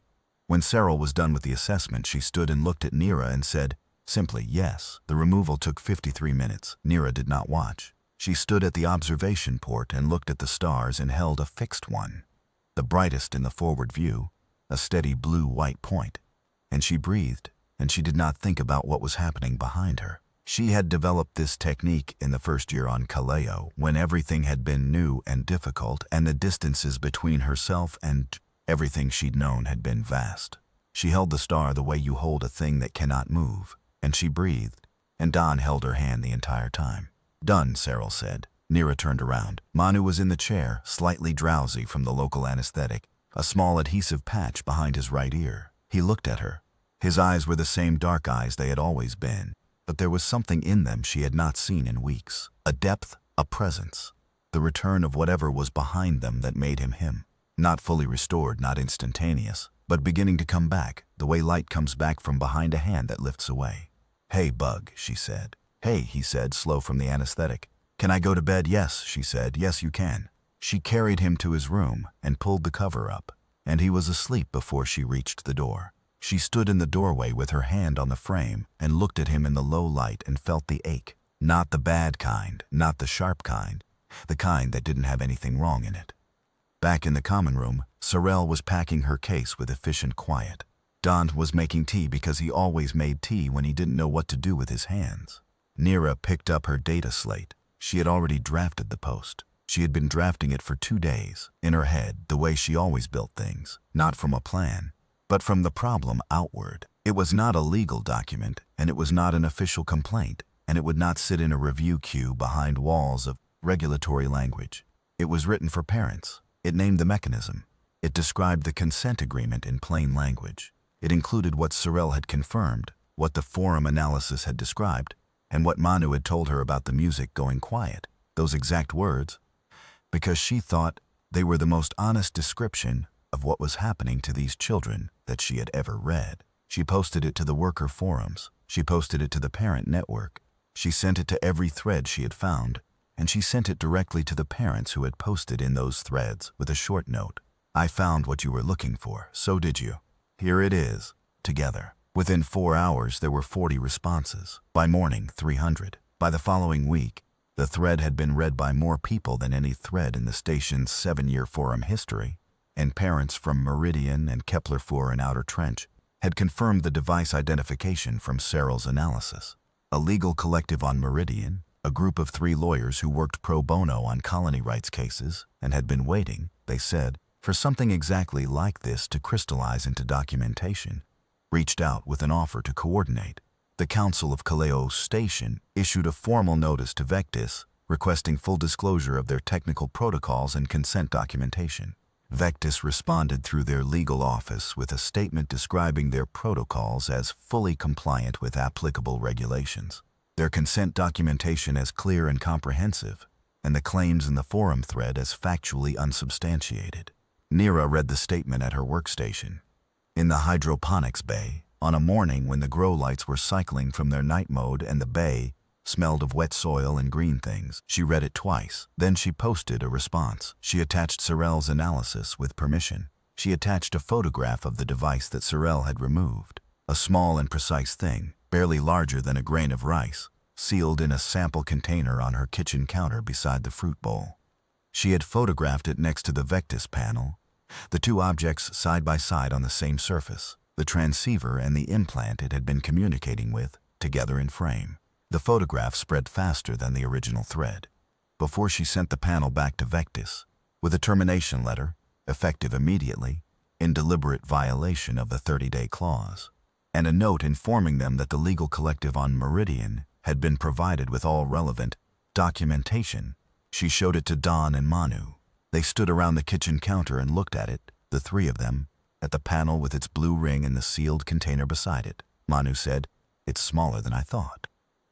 When Cyril was done with the assessment, she stood and looked at Nira and said, simply, yes. The removal took 53 minutes. Nira did not watch. She stood at the observation port and looked at the stars and held a fixed one, the brightest in the forward view, a steady blue-white point. And she breathed, and she did not think about what was happening behind her. She had developed this technique in the first year on Kaleo, when everything had been new and difficult, and the distances between herself and everything she'd known had been vast. She held the star the way you hold a thing that cannot move, and she breathed, and Don held her hand the entire time. Done, Cyril said. Nira turned around. Manu was in the chair, slightly drowsy from the local anesthetic, a small adhesive patch behind his right ear. He looked at her. His eyes were the same dark eyes they had always been, but there was something in them she had not seen in weeks. A depth, a presence, the return of whatever was behind them that made him him. Not fully restored, not instantaneous, but beginning to come back, the way light comes back from behind a hand that lifts away. "Hey, Bug," she said. "Hey," he said, slow from the anesthetic. "Can I go to bed?" "Yes," she said. "Yes, you can." She carried him to his room and pulled the cover up, and he was asleep before she reached the door. She stood in the doorway with her hand on the frame and looked at him in the low light and felt the ache. Not the bad kind, not the sharp kind, the kind that didn't have anything wrong in it. Back in the common room, Sorel was packing her case with efficient quiet. Don was making tea because he always made tea when he didn't know what to do with his hands. Nira picked up her data slate. She had already drafted the post. She had been drafting it for 2 days, in her head, the way she always built things, not from a plan, but from the problem outward. It was not a legal document, and it was not an official complaint, and it would not sit in a review queue behind walls of regulatory language. It was written for parents. It named the mechanism. It described the consent agreement in plain language. It included what Sorel had confirmed, what the forum analysis had described, and what Manu had told her about the music going quiet. Those exact words, because she thought they were the most honest description of what was happening to these children that she had ever read. She posted it to the worker forums. She posted it to the parent network. She sent it to every thread she had found, and she sent it directly to the parents who had posted in those threads with a short note. "I found what you were looking for, so did you. Here it is, together." Within 4 hours, there were 40 responses. By morning, 300. By the following week, the thread had been read by more people than any thread in the station's 7-year forum history, and parents from Meridian and Kepler-4 in Outer Trench had confirmed the device identification from Searle's analysis. A legal collective on Meridian, a group of 3 lawyers who worked pro bono on colony rights cases and had been waiting, they said, for something exactly like this to crystallize into documentation, reached out with an offer to coordinate. The Council of Kaleo Station issued a formal notice to Vectis requesting full disclosure of their technical protocols and consent documentation. Vectis responded through their legal office with a statement describing their protocols as fully compliant with applicable regulations, their consent documentation as clear and comprehensive, and the claims in the forum thread as factually unsubstantiated. Nira read the statement at her workstation. In the hydroponics bay, on a morning when the grow lights were cycling from their night mode and the bay smelled of wet soil and green things, she read it twice. Then she posted a response. She attached Sorel's analysis with permission. She attached a photograph of the device that Sorel had removed. A small and precise thing, barely larger than a grain of rice, sealed in a sample container on her kitchen counter beside the fruit bowl. She had photographed it next to the Vectis panel, the 2 objects side by side on the same surface, the transceiver and the implant it had been communicating with, together in frame. The photograph spread faster than the original thread. Before she sent the panel back to Vectis, with a termination letter, effective immediately, in deliberate violation of the 30-day clause, and a note informing them that the legal collective on Meridian had been provided with all relevant documentation, she showed it to Don and Manu. They stood around the kitchen counter and looked at it, the 3 of them, at the panel with its blue ring and the sealed container beside it. Manu said, "It's smaller than I thought."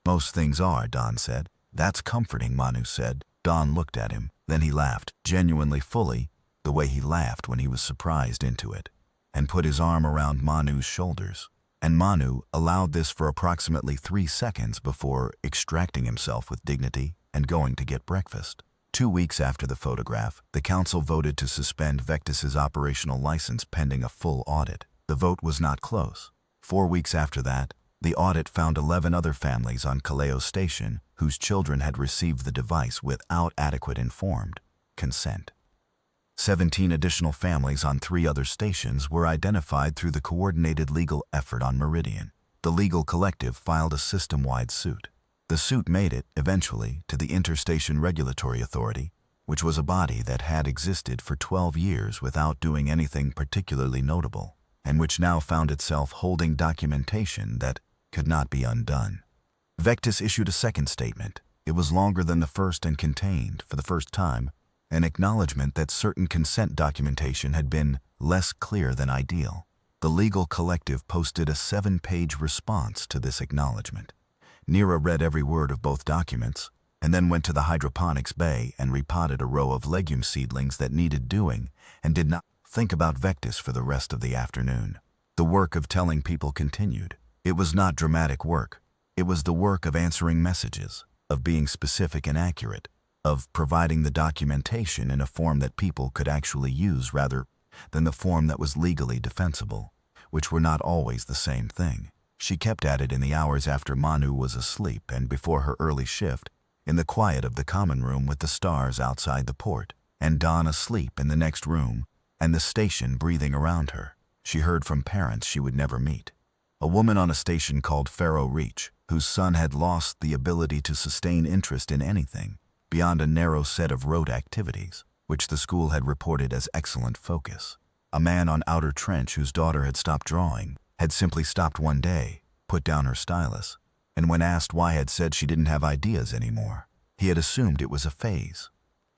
"Most things are," Don said. "That's comforting," Manu said. Don looked at him. Then he laughed, genuinely fully, the way he laughed when he was surprised into it, and put his arm around Manu's shoulders. And Manu allowed this for approximately 3 seconds before extracting himself with dignity and going to get breakfast. 2 weeks after the photograph, the council voted to suspend Vectis's operational license pending a full audit. The vote was not close. 4 weeks after that, the audit found 11 other families on Kaleo Station whose children had received the device without adequate informed consent. 17 additional families on 3 other stations were identified through the coordinated legal effort on Meridian. The legal collective filed a system-wide suit. The suit made it, eventually, to the Interstation Regulatory Authority, which was a body that had existed for 12 years without doing anything particularly notable, and which now found itself holding documentation that could not be undone. Vectis issued a second statement. It was longer than the first and contained, for the first time, an acknowledgement that certain consent documentation had been less clear than ideal. The legal collective posted a 7-page response to this acknowledgement. Nira read every word of both documents, and then went to the hydroponics bay and repotted a row of legume seedlings that needed doing and did not think about Vectis for the rest of the afternoon. The work of telling people continued. It was not dramatic work. It was the work of answering messages, of being specific and accurate, of providing the documentation in a form that people could actually use rather than the form that was legally defensible, which were not always the same thing. She kept at it in the hours after Manu was asleep and before her early shift, in the quiet of the common room with the stars outside the port, and Don asleep in the next room, and the station breathing around her. She heard from parents she would never meet. A woman on a station called Faro Reach, whose son had lost the ability to sustain interest in anything beyond a narrow set of rote activities, which the school had reported as excellent focus. A man on Outer Trench whose daughter had stopped drawing, had simply stopped one day, put down her stylus, and when asked why had said she didn't have ideas anymore. He had assumed it was a phase.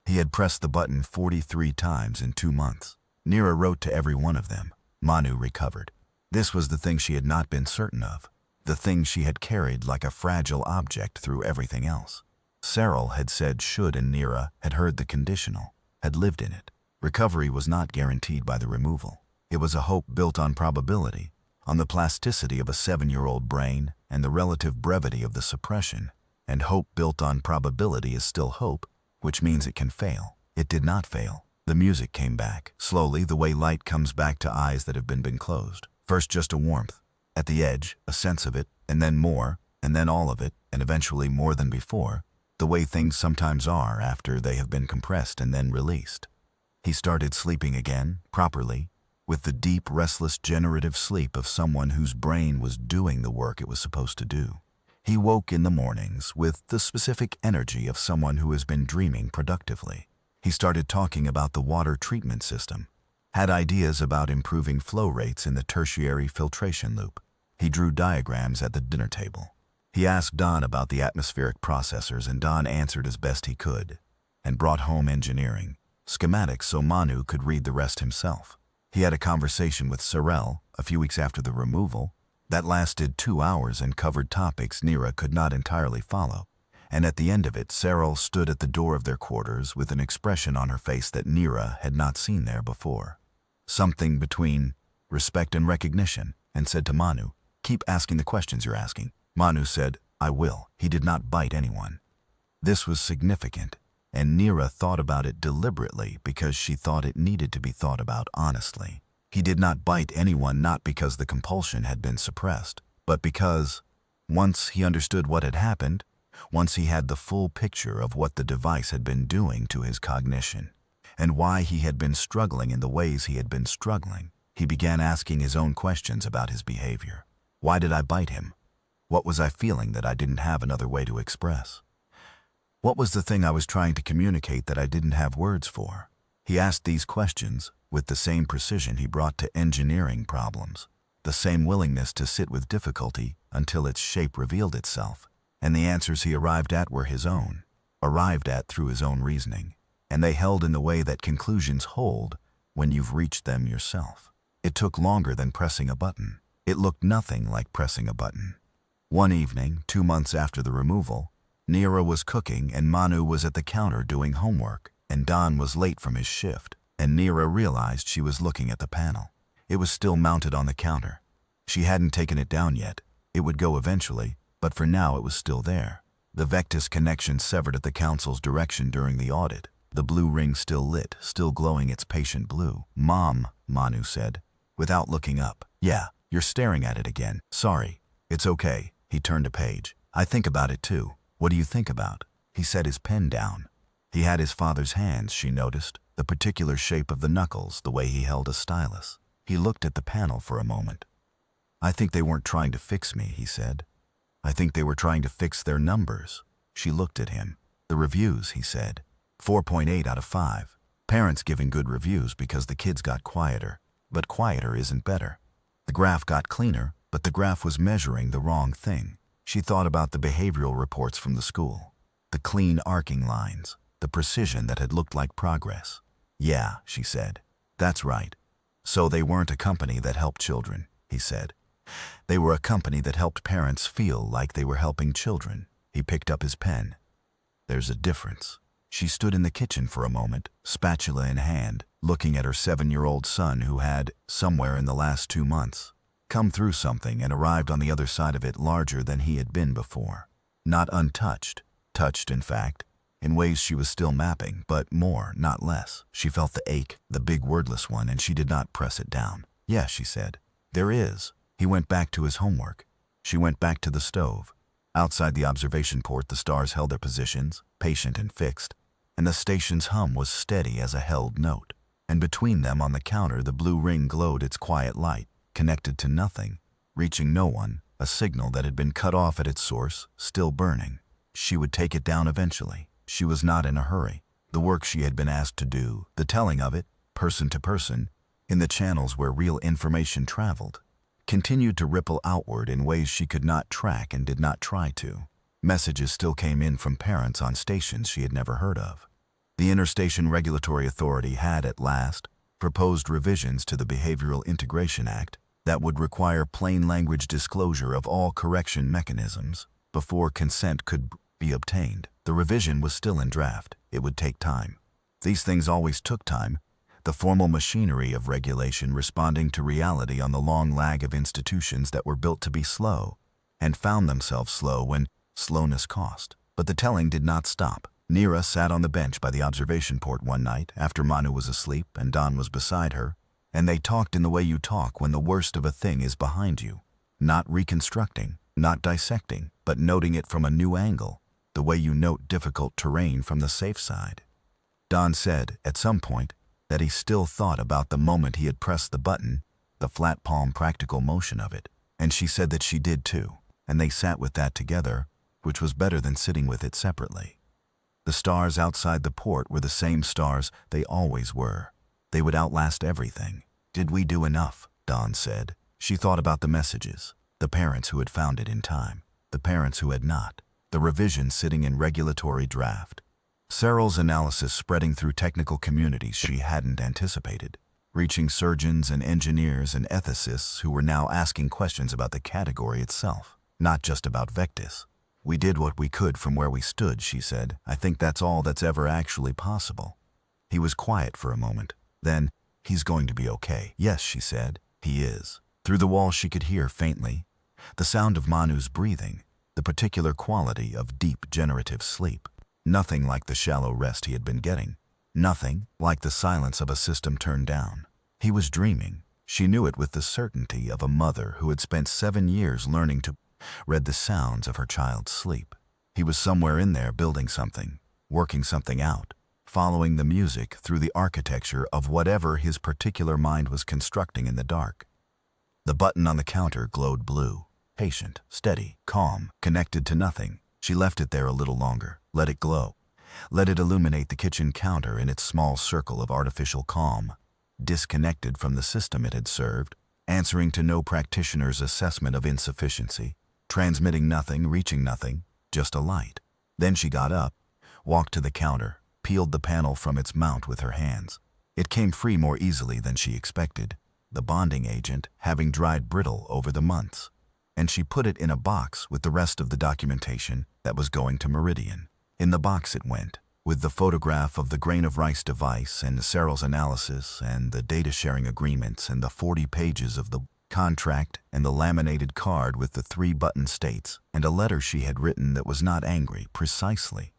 He had pressed the button 43 times in 2 months. Nira wrote to every one of them. Manu recovered. This was the thing she had not been certain of, the thing she had carried like a fragile object through everything else. Cyril had said should, and Nira had heard the conditional, had lived in it. Recovery was not guaranteed by the removal. It was a hope built on probability, on the plasticity of a 7-year-old brain and the relative brevity of the suppression, and hope built on probability is still hope, which means it can fail. It did not fail. The music came back, slowly, the way light comes back to eyes that have been closed. First just a warmth, At the edge, a sense of it, and then more, and then all of it, and eventually more than before, the way things sometimes are after they have been compressed and then released. He started sleeping again, properly, with the deep, restless, generative sleep of someone whose brain was doing the work it was supposed to do. He woke in the mornings with the specific energy of someone who has been dreaming productively. He started talking about the water treatment system, had ideas about improving flow rates in the tertiary filtration loop. He drew diagrams at the dinner table. He asked Don about the atmospheric processors, and Don answered as best he could, and brought home engineering schematics so Manu could read the rest himself. He had a conversation with Sorel a few weeks after the removal that lasted 2 hours and covered topics Nira could not entirely follow, and at the end of it, Sorel stood at the door of their quarters with an expression on her face that Nira had not seen there before. Something between respect and recognition, and said to Manu, "Keep asking the questions you're asking." Manu said, "I will." He did not bite anyone. This was significant, and Nira thought about it deliberately because she thought it needed to be thought about honestly. He did not bite anyone not because the compulsion had been suppressed, but because, once he understood what had happened, once he had the full picture of what the device had been doing to his cognition, and why he had been struggling in the ways he had been struggling, he began asking his own questions about his behavior. Why did I bite him? What was I feeling that I didn't have another way to express? What was the thing I was trying to communicate that I didn't have words for? He asked these questions with the same precision he brought to engineering problems, the same willingness to sit with difficulty until its shape revealed itself, and the answers he arrived at were his own, arrived at through his own reasoning, and they held in the way that conclusions hold when you've reached them yourself. It took longer than pressing a button. It looked nothing like pressing a button. One evening, 2 months after the removal, Nira was cooking and Manu was at the counter doing homework, and Don was late from his shift, and Nira realized she was looking at the panel. It was still mounted on the counter. She hadn't taken it down yet. It would go eventually, but for now it was still there. The Vectis connection severed at the council's direction during the audit. The blue ring still lit, still glowing its patient blue. "Mom," Manu said, without looking up. "Yeah, you're staring at it again. Sorry. It's okay." He turned a page. "I think about it too." "What do you think about?" He set his pen down. He had his father's hands, she noticed, the particular shape of the knuckles, the way he held a stylus. He looked at the panel for a moment. "I think they weren't trying to fix me," he said. "I think they were trying to fix their numbers." She looked at him. "The reviews," he said. 4.8 out of 5. Parents giving good reviews because the kids got quieter. But quieter isn't better. The graph got cleaner, but the graph was measuring the wrong thing. She thought about the behavioral reports from the school. The clean arcing lines. The precision that had looked like progress. "Yeah," she said. "That's right. So they weren't a company that helped children," he said. "They were a company that helped parents feel like they were helping children." He picked up his pen. "There's a difference." She stood in the kitchen for a moment, spatula in hand, looking at her 7-year-old son who had, somewhere in the last 2 months, come through something and arrived on the other side of it larger than he had been before. Not untouched, touched in fact, in ways she was still mapping, but more, not less. She felt the ache, the big wordless one, and she did not press it down. "Yes," she said. "There is." He went back to his homework. She went back to the stove. Outside the observation port, the stars held their positions, patient and fixed, and the station's hum was steady as a held note. And between them on the counter, the blue ring glowed its quiet light, connected to nothing, reaching no one, a signal that had been cut off at its source, still burning. She would take it down eventually. She was not in a hurry. The work she had been asked to do, the telling of it, person to person, in the channels where real information traveled, continued to ripple outward in ways she could not track and did not try to. Messages still came in from parents on stations she had never heard of. The Interstation Regulatory Authority had, at last, proposed revisions to the Behavioral Integration Act that would require plain language disclosure of all correction mechanisms before consent could be obtained. The revision was still in draft. It would take time. These things always took time, the formal machinery of regulation responding to reality on the long lag of institutions that were built to be slow, and found themselves slow when slowness cost. But the telling did not stop. Nira sat on the bench by the observation port one night after Manu was asleep and Don was beside her, and they talked in the way you talk when the worst of a thing is behind you. Not reconstructing, not dissecting, but noting it from a new angle, the way you note difficult terrain from the safe side. Don said, at some point, that he still thought about the moment he had pressed the button, the flat palm practical motion of it, and she said that she did too, and they sat with that together, which was better than sitting with it separately. The stars outside the port were the same stars they always were. They would outlast everything. Did we do enough? Dawn said. She thought about the messages, the parents who had found it in time, the parents who had not, the revisions sitting in regulatory draft. Cyril's analysis spreading through technical communities she hadn't anticipated, reaching surgeons and engineers and ethicists who were now asking questions about the category itself, not just about Vectis. We did what we could from where we stood, she said. I think that's all that's ever actually possible. He was quiet for a moment. Then, he's going to be okay. Yes, she said, he is. Through the wall she could hear faintly the sound of Manu's breathing, the particular quality of deep generative sleep. Nothing like the shallow rest he had been getting. Nothing like the silence of a system turned down. He was dreaming. She knew it with the certainty of a mother who had spent 7 years learning to read the sounds of her child's sleep. He was somewhere in there building something, working something out, following the music through the architecture of whatever his particular mind was constructing in the dark. The button on the counter glowed blue, patient, steady, calm, connected to nothing. She left it there a little longer, let it glow. Let it illuminate the kitchen counter in its small circle of artificial calm, disconnected from the system it had served, answering to no practitioner's assessment of insufficiency, transmitting nothing, reaching nothing, just a light. Then she got up, walked to the counter, peeled the panel from its mount with her hands. It came free more easily than she expected, the bonding agent having dried brittle over the months, and she put it in a box with the rest of the documentation that was going to Meridian. In the box it went, with the photograph of the grain of rice device and Cyril's analysis and the data-sharing agreements and the 40 pages of the contract and the laminated card with the 3 button states and a letter she had written that was not angry precisely,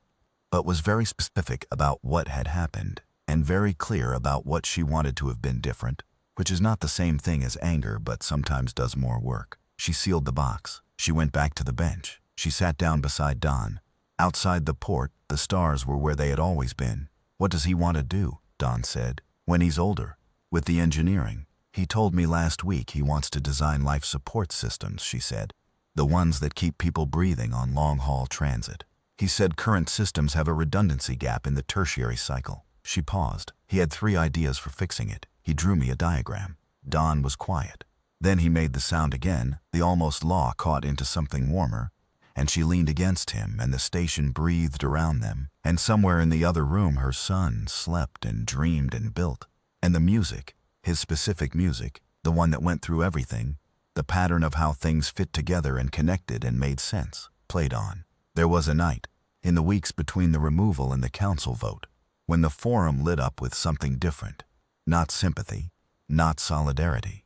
but was very specific about what had happened and very clear about what she wanted to have been different, which is not the same thing as anger but sometimes does more work. She sealed the box. She went back to the bench. She sat down beside Don. Outside the port, the stars were where they had always been. What does he want to do? Don said. When he's older. With the engineering. He told me last week he wants to design life support systems, she said. The ones that keep people breathing on long-haul transit. He said current systems have a redundancy gap in the tertiary cycle. She paused. He had 3 ideas for fixing it. He drew me a diagram. Don was quiet. Then he made the sound again, the almost law caught into something warmer, and she leaned against him and the station breathed around them, and somewhere in the other room her son slept and dreamed and built. And the music, his specific music, the one that went through everything, the pattern of how things fit together and connected and made sense, played on. There was a night, in the weeks between the removal and the council vote, when the forum lit up with something different. Not sympathy, not solidarity.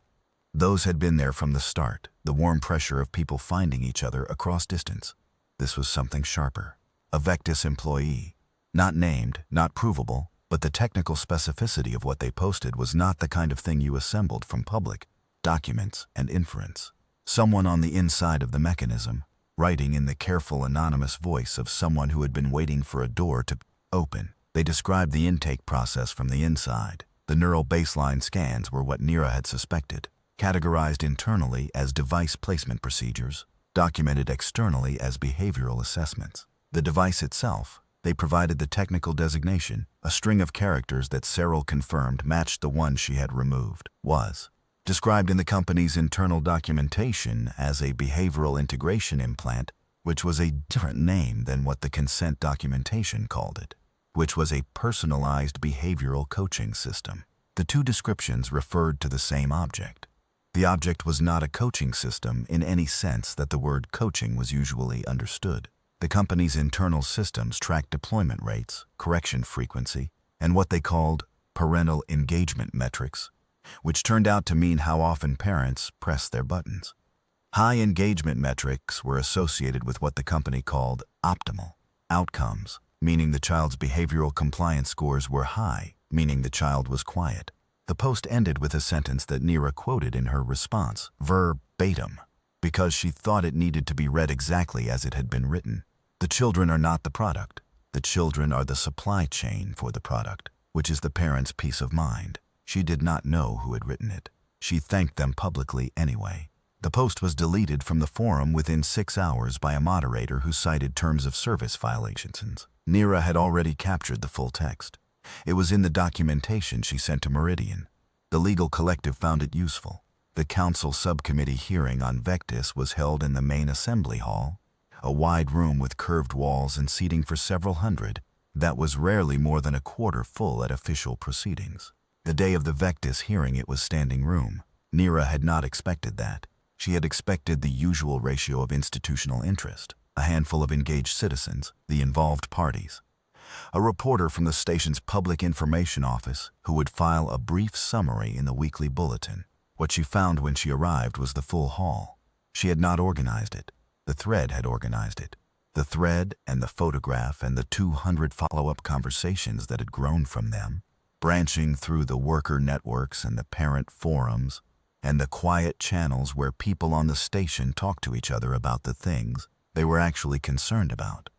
Those had been there from the start, the warm pressure of people finding each other across distance. This was something sharper. A Vectis employee. Not named, not provable, but the technical specificity of what they posted was not the kind of thing you assembled from public documents and inference. Someone on the inside of the mechanism, writing in the careful anonymous voice of someone who had been waiting for a door to open. They described the intake process from the inside. The neural baseline scans were what Nira had suspected. Categorized internally as device placement procedures, documented externally as behavioral assessments. The device itself, they provided the technical designation, a string of characters that Cyril confirmed matched the one she had removed, was described in the company's internal documentation as a behavioral integration implant, which was a different name than what the consent documentation called it, which was a personalized behavioral coaching system. The 2 descriptions referred to the same object. The object was not a coaching system in any sense that the word coaching was usually understood. The company's internal systems tracked deployment rates, correction frequency, and what they called parental engagement metrics, which turned out to mean how often parents press their buttons. High engagement metrics were associated with what the company called optimal outcomes, meaning the child's behavioral compliance scores were high, meaning the child was quiet. The post ended with a sentence that Nira quoted in her response, verbatim. because she thought it needed to be read exactly as it had been written. The children are not the product. The children are the supply chain for the product, which is the parents' peace of mind. She did not know who had written it. She thanked them publicly anyway. The post was deleted from the forum within 6 hours by a moderator who cited terms of service violations. Nira had already captured the full text. It was in the documentation she sent to Meridian. The legal collective found it useful. The council subcommittee hearing on Vectis was held in the main assembly hall, a wide room with curved walls and seating for several hundred that was rarely more than a quarter full at official proceedings. The day of the Vectis hearing it was standing room. Nira had not expected that. She had expected the usual ratio of institutional interest, a handful of engaged citizens, the involved parties, a reporter from the station's public information office who would file a brief summary in the weekly bulletin. What she found when she arrived was the full hall. She had not organized it. The thread had organized it. The thread and the photograph and the 200 follow-up conversations that had grown from them, branching through the worker networks and the parent forums, and the quiet channels where people on the station talked to each other about the things they were actually concerned about.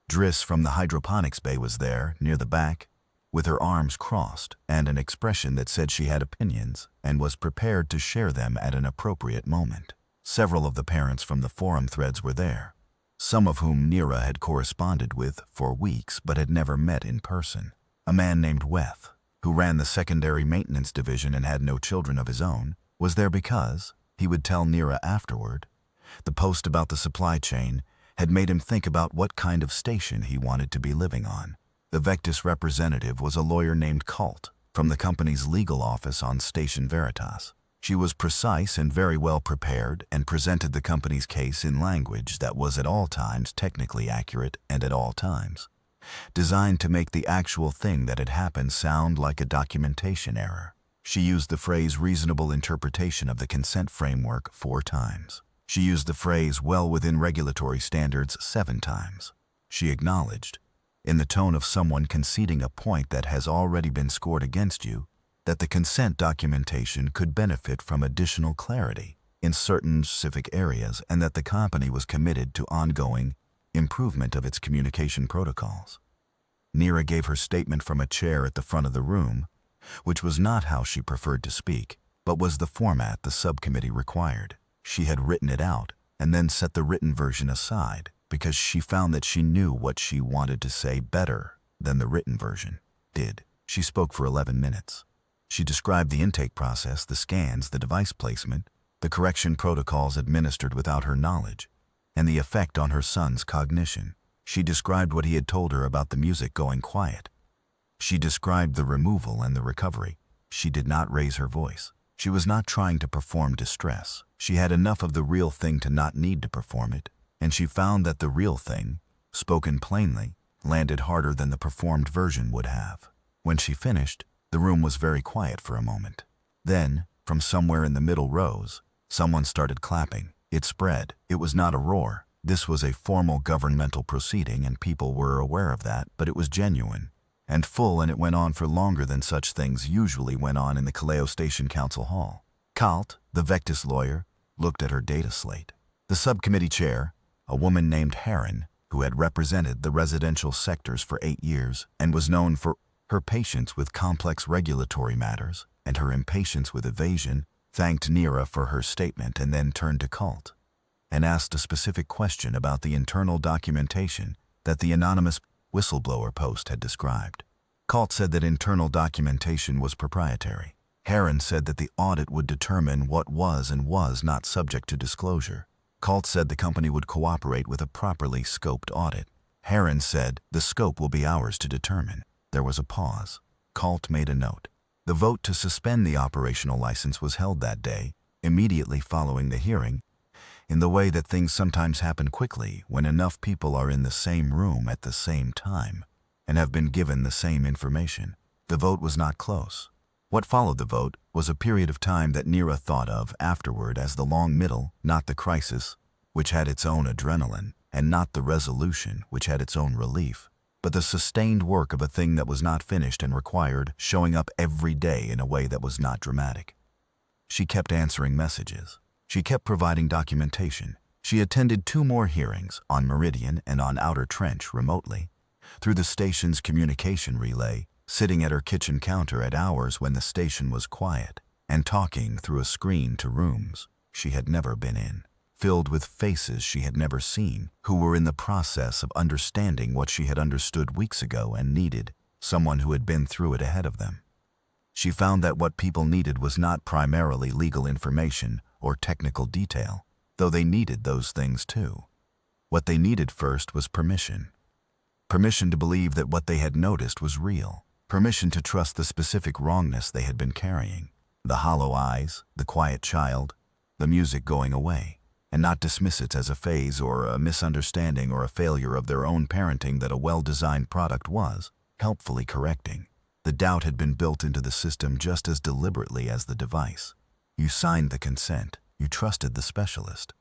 Driss from the hydroponics bay was there, near the back, with her arms crossed and an expression that said she had opinions and was prepared to share them at an appropriate moment. Several of the parents from the forum threads were there, some of whom Nira had corresponded with for weeks but had never met in person. A man named Weth, who ran the secondary maintenance division and had no children of his own, was there because, he would tell Nira afterward, the post about the supply chain had made him think about what kind of station he wanted to be living on. The Vectis representative was a lawyer named Colt, from the company's legal office on Station Veritas. She was precise and very well prepared and presented the company's case in language that was at all times technically accurate and at all times designed to make the actual thing that had happened sound like a documentation error. She used the phrase reasonable interpretation of the consent framework 4 times. She used the phrase well within regulatory standards 7 times. She acknowledged, in the tone of someone conceding a point that has already been scored against you, that the consent documentation could benefit from additional clarity in certain specific areas and that the company was committed to ongoing improvement of its communication protocols. Nira gave her statement from a chair at the front of the room, which was not how she preferred to speak, but was the format the subcommittee required. She had written it out and then set the written version aside because she found that she knew what she wanted to say better than the written version did. She spoke for 11 minutes. She described the intake process, the scans, the device placement, the correction protocols administered without her knowledge, and the effect on her son's cognition. She described what he had told her about the music going quiet. She described the removal and the recovery. She did not raise her voice. She was not trying to perform distress. She had enough of the real thing to not need to perform it, and she found that the real thing, spoken plainly, landed harder than the performed version would have. When she finished, the room was very quiet for a moment. Then, from somewhere in the middle rows, someone started clapping. It spread. It was not a roar. This was a formal governmental proceeding and people were aware of that, but it was genuine and full, and it went on for longer than such things usually went on in the Kaleo Station Council Hall. Kalt, the Vectis lawyer, looked at her data slate. The subcommittee chair, a woman named Heron, who had represented the residential sectors for 8 years and was known for her patience with complex regulatory matters and her impatience with evasion, thanked Nira for her statement and then turned to Kalt and asked a specific question about the internal documentation that the anonymous whistleblower post had described. Kalt said that internal documentation was proprietary. Heron said that the audit would determine what was and was not subject to disclosure. Kalt said the company would cooperate with a properly scoped audit. Heron said the scope will be ours to determine. There was a pause. Kalt made a note. The vote to suspend the operational license was held that day, immediately following the hearing, in the way that things sometimes happen quickly when enough people are in the same room at the same time and have been given the same information. The vote was not close. What followed the vote was a period of time that Nira thought of afterward as the long middle, not the crisis, which had its own adrenaline, and not the resolution, which had its own relief, but the sustained work of a thing that was not finished and required showing up every day in a way that was not dramatic. She kept answering messages. She kept providing documentation. She attended 2 more hearings, on Meridian and on Outer Trench, remotely, through the station's communication relay, sitting at her kitchen counter at hours when the station was quiet, and talking through a screen to rooms she had never been in, filled with faces she had never seen, who were in the process of understanding what she had understood weeks ago and needed someone who had been through it ahead of them. She found that what people needed was not primarily legal information or technical detail, though they needed those things too. What they needed first was permission. Permission to believe that what they had noticed was real. Permission to trust the specific wrongness they had been carrying. The hollow eyes, the quiet child, the music going away, and not dismiss it as a phase or a misunderstanding or a failure of their own parenting that a well-designed product was, helpfully correcting. The doubt had been built into the system just as deliberately as the device. You signed the consent. You trusted the specialist.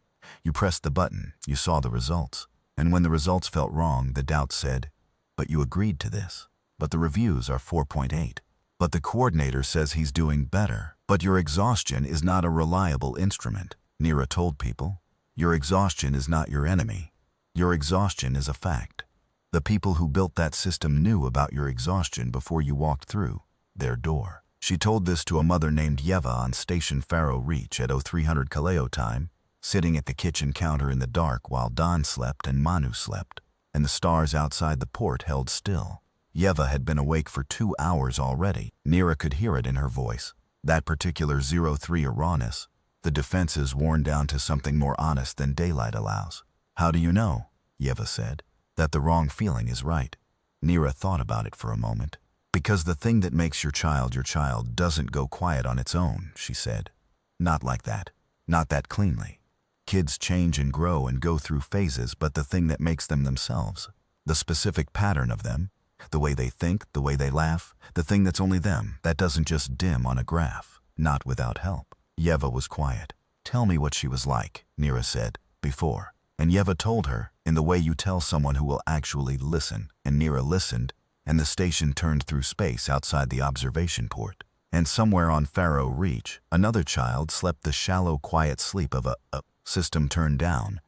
You pressed the button. You saw the results. And when the results felt wrong, the doubt said, "But you agreed to this. But the reviews are 4.8. But the coordinator says he's doing better. But your exhaustion is not a reliable instrument," Neera told people. Your exhaustion is not your enemy. Your exhaustion is a fact. The people who built that system knew about your exhaustion before you walked through their door. She told this to a mother named Yeva on Station Faro Reach at 0300 Kaleo time, sitting at the kitchen counter in the dark while Don slept and Manu slept, and the stars outside the port held still. Yeva had been awake for 2 hours already. Neera could hear it in her voice. That particular 03 rawness, the defenses worn down to something more honest than daylight allows. "How do you know?" Yeva said. "That the wrong feeling is right." Neera thought about it for a moment. "Because the thing that makes your child doesn't go quiet on its own," she said. "Not like that. Not that cleanly. Kids change and grow and go through phases, but the thing that makes them themselves, the specific pattern of them, the way they think, the way they laugh, the thing that's only them, that doesn't just dim on a graph, not without help." Yeva was quiet. "Tell me what she was like," Neera said, "before." And Yeva told her, in the way you tell someone who will actually listen, and Neera listened, and the station turned through space outside the observation port. And somewhere on Faro Reach, another child slept the shallow, quiet sleep of a system turned down,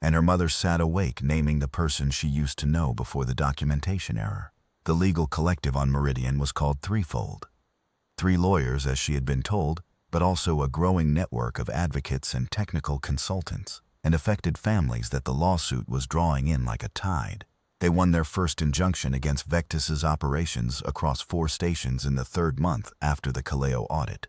and her mother sat awake naming the person she used to know before the documentation error. The legal collective on Meridian was called Threefold. 3 lawyers, as she had been told, but also a growing network of advocates and technical consultants, and affected families that the lawsuit was drawing in like a tide. They won their first injunction against Vectus's operations across 4 stations in the 3rd month after the Kaleo audit.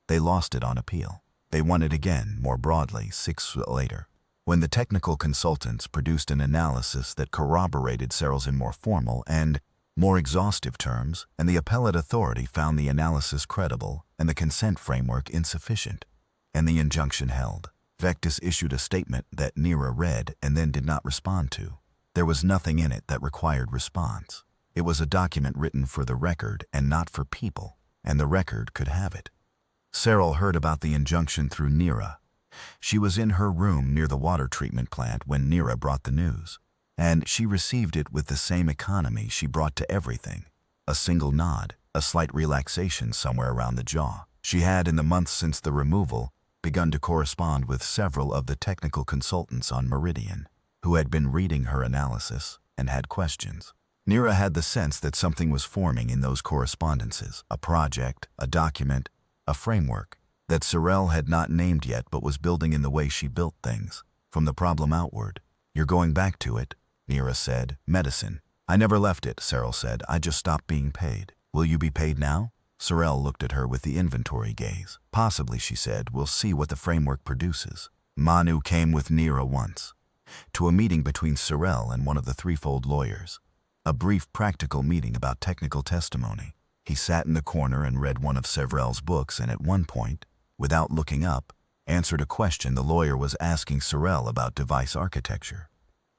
They lost it on appeal. They won it again, more broadly, 6 later, when the technical consultants produced an analysis that corroborated Serral's in more formal and more exhaustive terms, and the appellate authority found the analysis credible and the consent framework insufficient, and the injunction held. Vectus issued a statement that Neera read and then did not respond to. There was nothing in it that required response. It was a document written for the record and not for people, and the record could have it. Serral heard about the injunction through Neera. She was in her room near the water treatment plant when Neera brought the news, and she received it with the same economy she brought to everything. A single nod, a slight relaxation somewhere around the jaw. She had, in the months since the removal, begun to correspond with several of the technical consultants on Meridian, who had been reading her analysis and had questions. Neera had the sense that something was forming in those correspondences, a project, a document, a framework, that Serral had not named yet but was building in the way she built things, from the problem outward. "You're going back to it," Neera said. "Medicine." "I never left it," Serral said. "I just stopped being paid." "Will you be paid now?" Serral looked at her with the inventory gaze. "Possibly," she said. "We'll see what the framework produces." Manu came with Neera once, to a meeting between Serral and one of the Threefold lawyers, a brief practical meeting about technical testimony. He sat in the corner and read one of Serral's books and at one point, without looking up, answered a question the lawyer was asking Serral about device architecture.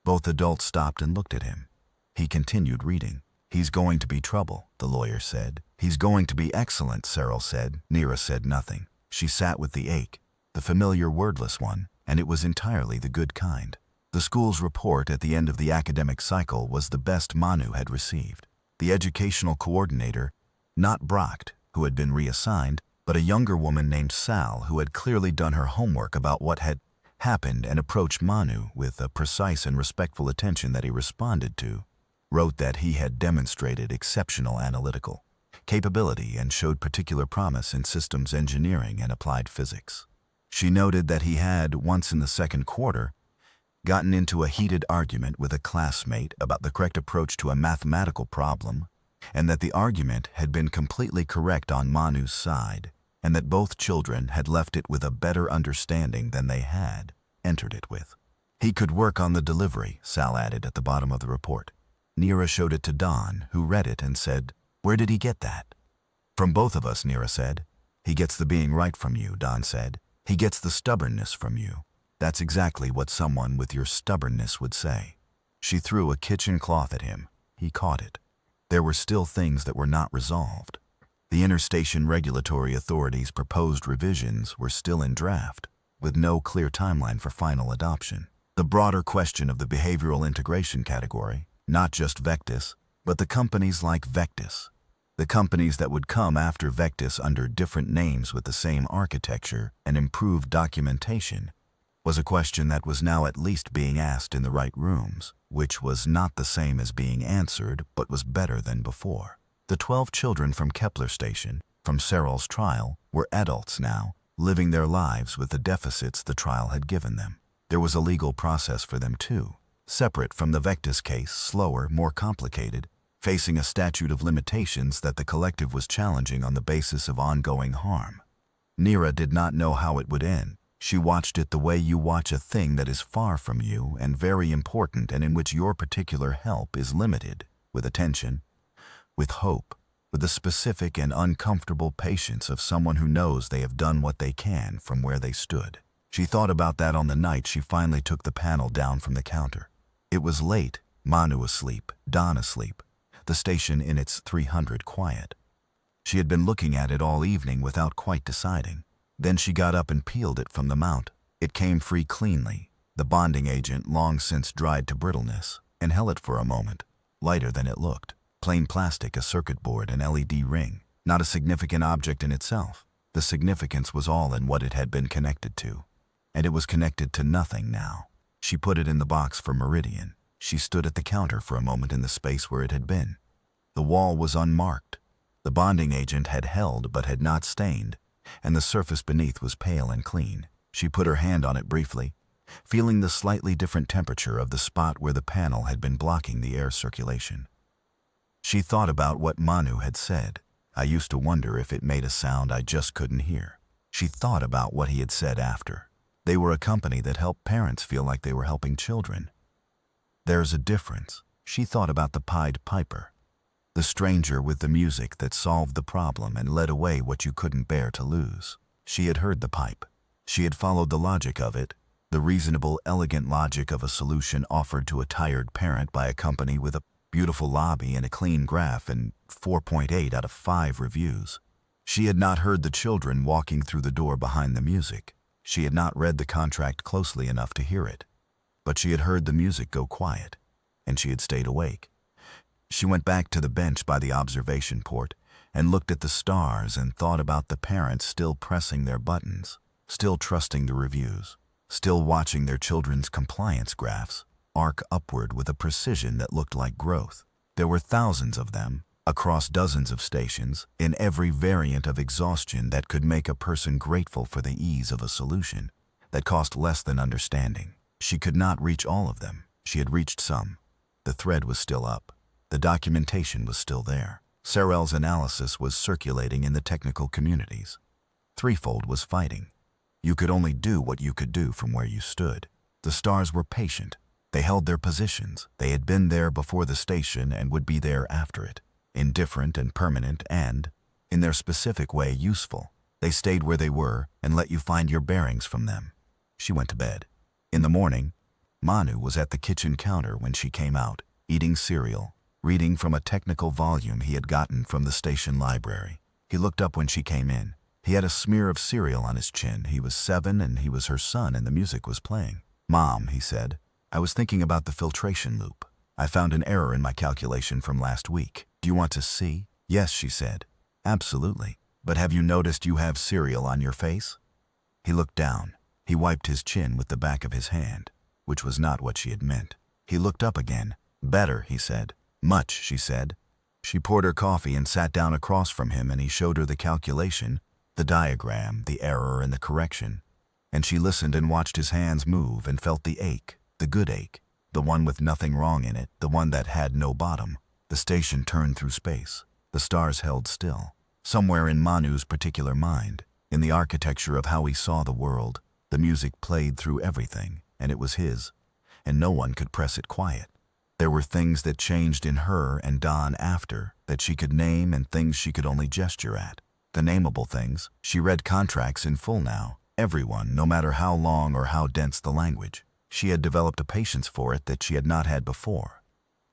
Both adults stopped and looked at him. He continued reading. "He's going to be trouble," the lawyer said. "He's going to be excellent," Serral said. Neera said nothing. She sat with the ache, the familiar wordless one, and it was entirely the good kind. The school's report at the end of the academic cycle was the best Manu had received. The educational coordinator, not Brocked, who had been reassigned, but a younger woman named Sal, who had clearly done her homework about what had happened and approached Manu with a precise and respectful attention that he responded to, wrote that he had demonstrated exceptional analytical capability and showed particular promise in systems engineering and applied physics. She noted that he had, once in the second quarter, gotten into a heated argument with a classmate about the correct approach to a mathematical problem, and that the argument had been completely correct on Manu's side, and that both children had left it with a better understanding than they had entered it with. He could work on the delivery, Sal added at the bottom of the report. Neera showed it to Don, who read it and said, "Where did he get that?" "From both of us," Neera said. "He gets the being right from you," Don said. "He gets the stubbornness from you. That's exactly what someone with your stubbornness would say." She threw a kitchen cloth at him. He caught it. There were still things that were not resolved. The Interstation Regulatory Authority's proposed revisions were still in draft, with no clear timeline for final adoption. The broader question of the behavioral integration category, not just Vectis, but the companies like Vectis, the companies that would come after Vectis under different names with the same architecture and improved documentation, was a question that was now at least being asked in the right rooms, which was not the same as being answered, but was better than before. The 12 children from Kepler Station, from Seral's trial, were adults now, living their lives with the deficits the trial had given them. There was a legal process for them too, separate from the Vectis case, slower, more complicated, facing a statute of limitations that the collective was challenging on the basis of ongoing harm. Neera did not know how it would end. She watched it the way you watch a thing that is far from you and very important and in which your particular help is limited, with attention, with hope, with the specific and uncomfortable patience of someone who knows they have done what they can from where they stood. She thought about that on the night she finally took the panel down from the counter. It was late, Manu asleep, Don asleep, the station in its 300 quiet. She had been looking at it all evening without quite deciding. Then she got up and peeled it from the mount. It came free cleanly, the bonding agent long since dried to brittleness, and held it for a moment, lighter than it looked. Plain plastic, a circuit board, an LED ring, not a significant object in itself. The significance was all in what it had been connected to. And it was connected to nothing now. She put it in the box for Meridian. She stood at the counter for a moment in the space where it had been. The wall was unmarked. The bonding agent had held but had not stained, and the surface beneath was pale and clean. She put her hand on it briefly, feeling the slightly different temperature of the spot where the panel had been blocking the air circulation. She thought about what Manu had said. "I used to wonder if it made a sound I just couldn't hear." She thought about what he had said after. They were a company that helped parents feel like they were helping children. There's a difference. She thought about the Pied Piper, the stranger with the music that solved the problem and led away what you couldn't bear to lose. She had heard the pipe. She had followed the logic of it, the reasonable, elegant logic of a solution offered to a tired parent by a company with a beautiful lobby and a clean graph and 4.8 out of 5 reviews. She had not heard the children walking through the door behind the music. She had not read the contract closely enough to hear it. But she had heard the music go quiet, and she had stayed awake. She went back to the bench by the observation port and looked at the stars and thought about the parents still pressing their buttons, still trusting the reviews, still watching their children's compliance graphs arc upward with a precision that looked like growth. There were thousands of them, across dozens of stations, in every variant of exhaustion that could make a person grateful for the ease of a solution that cost less than understanding. She could not reach all of them. She had reached some. The thread was still up. The documentation was still there. Seral's analysis was circulating in the technical communities. Threefold was fighting. You could only do what you could do from where you stood. The stars were patient. They held their positions. They had been there before the station and would be there after it. Indifferent and permanent and, in their specific way, useful. They stayed where they were and let you find your bearings from them. She went to bed. In the morning, Manu was at the kitchen counter when she came out, eating cereal, reading from a technical volume he had gotten from the station library. He looked up when she came in. He had a smear of cereal on his chin. He was 7 and he was her son and the music was playing. "Mom," he said, "I was thinking about the filtration loop. I found an error in my calculation from last week. Do you want to see?" "Yes," she said. "Absolutely." But have you noticed you have cereal on your face? He looked down. He wiped his chin with the back of his hand, which was not what she had meant. He looked up again. Better, he said. Much, she said. She poured her coffee and sat down across from him, and he showed her the calculation, the diagram, the error, and the correction. And she listened and watched his hands move and felt the ache, the good ache, the one with nothing wrong in it, the one that had no bottom. The station turned through space. The stars held still. Somewhere in Manu's particular mind, in the architecture of how he saw the world, the music played through everything, and it was his, and no one could press it quiet. There were things that changed in her and Don after, that she could name, and things she could only gesture at. The nameable things, she read contracts in full now. Everyone, no matter how long or how dense the language. She had developed a patience for it that she had not had before.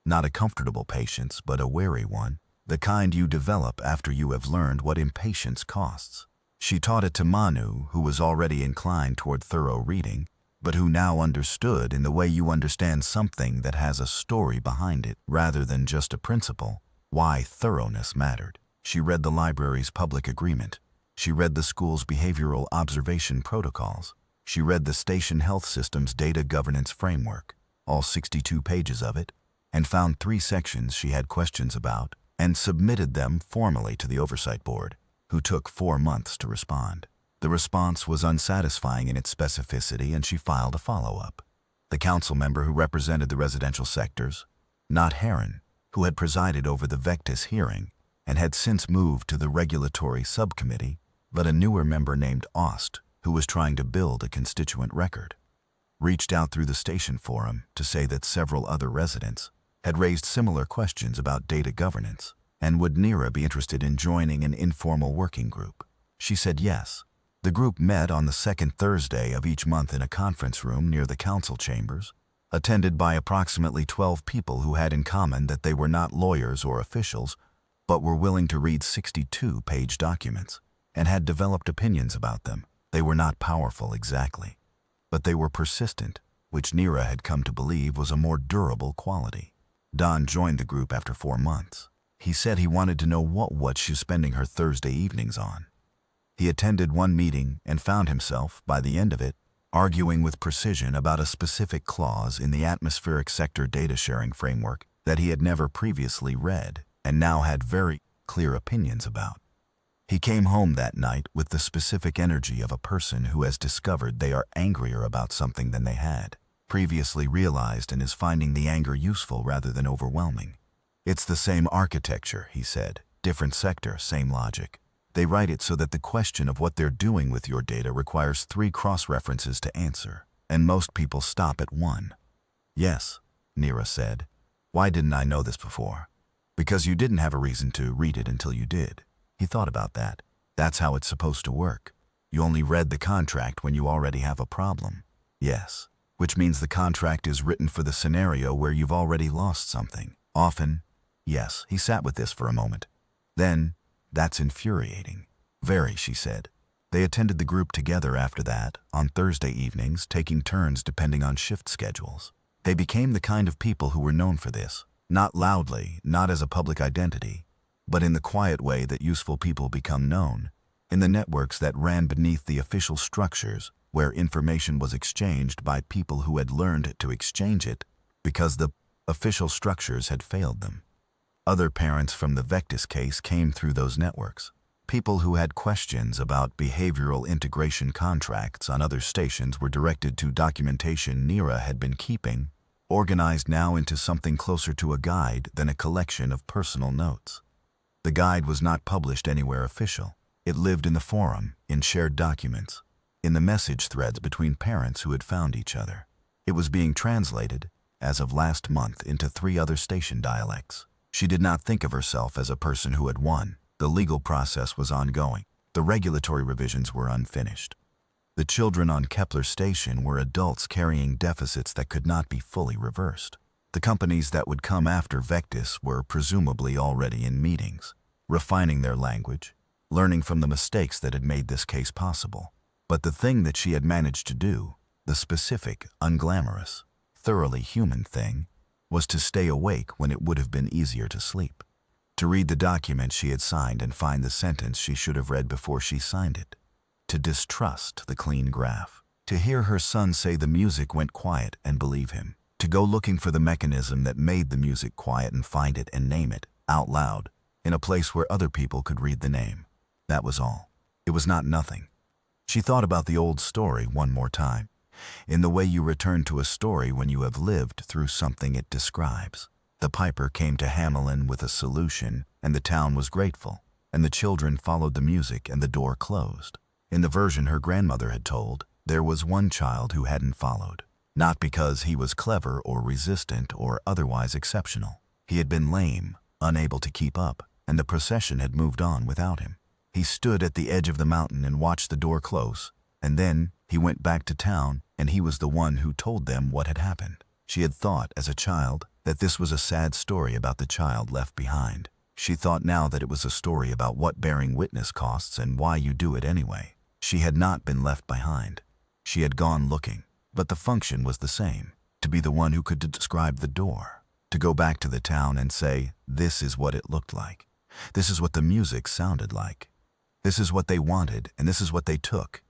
Not a comfortable patience, but a wary one. The kind you develop after you have learned what impatience costs. She taught it to Manu, who was already inclined toward thorough reading, but who now understood in the way you understand something that has a story behind it rather than just a principle, why thoroughness mattered. She read the library's public agreement. She read the school's behavioral observation protocols. She read the station health system's data governance framework, all 62 pages of it, and found 3 sections she had questions about, and submitted them formally to the oversight board, who took 4 months to respond. The response was unsatisfying in its specificity, and she filed a follow-up. The council member who represented the residential sectors, not Heron, who had presided over the Vectis hearing and had since moved to the regulatory subcommittee, but a newer member named Ost, who was trying to build a constituent record, reached out through the station forum to say that several other residents had raised similar questions about data governance, and would Nira be interested in joining an informal working group. She said yes. The group met on the second Thursday of each month in a conference room near the council chambers, attended by approximately 12 people who had in common that they were not lawyers or officials, but were willing to read 62-page documents, and had developed opinions about them. They were not powerful exactly, but they were persistent, which Nira had come to believe was a more durable quality. Don joined the group after 4 months. He said he wanted to know what she was spending her Thursday evenings on. He attended one meeting and found himself, by the end of it, arguing with precision about a specific clause in the atmospheric sector data sharing framework that he had never previously read and now had very clear opinions about. He came home that night with the specific energy of a person who has discovered they are angrier about something than they had previously realized, and is finding the anger useful rather than overwhelming. It's the same architecture, he said. Different sector, same logic. They write it so that the question of what they're doing with your data requires 3 cross-references to answer, and most people stop at 1. Yes, Nira said. Why didn't I know this before? Because you didn't have a reason to read it until you did. He thought about that. That's how it's supposed to work. You only read the contract when you already have a problem. Yes. Which means the contract is written for the scenario where you've already lost something. Often, yes. He sat with this for a moment. Then, that's infuriating. Very, she said. They attended the group together after that, on Thursday evenings, taking turns depending on shift schedules. They became the kind of people who were known for this. Not loudly, not as a public identity, but in the quiet way that useful people become known, in the networks that ran beneath the official structures, where information was exchanged by people who had learned to exchange it because the official structures had failed them. Other parents from the Vectis case came through those networks. People who had questions about behavioral integration contracts on other stations were directed to documentation Nira had been keeping, organized now into something closer to a guide than a collection of personal notes. The guide was not published anywhere official. It lived in the forum, in shared documents, in the message threads between parents who had found each other. It was being translated, as of last month, into 3 other station dialects. She did not think of herself as a person who had won. The legal process was ongoing. The regulatory revisions were unfinished. The children on Kepler Station were adults carrying deficits that could not be fully reversed. The companies that would come after Vectis were presumably already in meetings, refining their language, learning from the mistakes that had made this case possible. But the thing that she had managed to do, the specific, unglamorous, thoroughly human thing, was to stay awake when it would have been easier to sleep. To read the document she had signed and find the sentence she should have read before she signed it. To distrust the clean graph. To hear her son say the music went quiet and believe him. To go looking for the mechanism that made the music quiet and find it and name it, out loud, in a place where other people could read the name. That was all. It was not nothing. She thought about the old story one more time, in the way you return to a story when you have lived through something it describes. The piper came to Hamelin with a solution, and the town was grateful, and the children followed the music and the door closed. In the version her grandmother had told, there was one child who hadn't followed. Not because he was clever or resistant or otherwise exceptional. He had been lame, unable to keep up, and the procession had moved on without him. He stood at the edge of the mountain and watched the door close, and then he went back to town, and he was the one who told them what had happened. She had thought, as a child, that this was a sad story about the child left behind. She thought now that it was a story about what bearing witness costs and why you do it anyway. She had not been left behind. She had gone looking, but the function was the same. To be the one who could describe the door. To go back to the town and say, this is what it looked like. This is what the music sounded like. This is what they wanted, and this is what they took.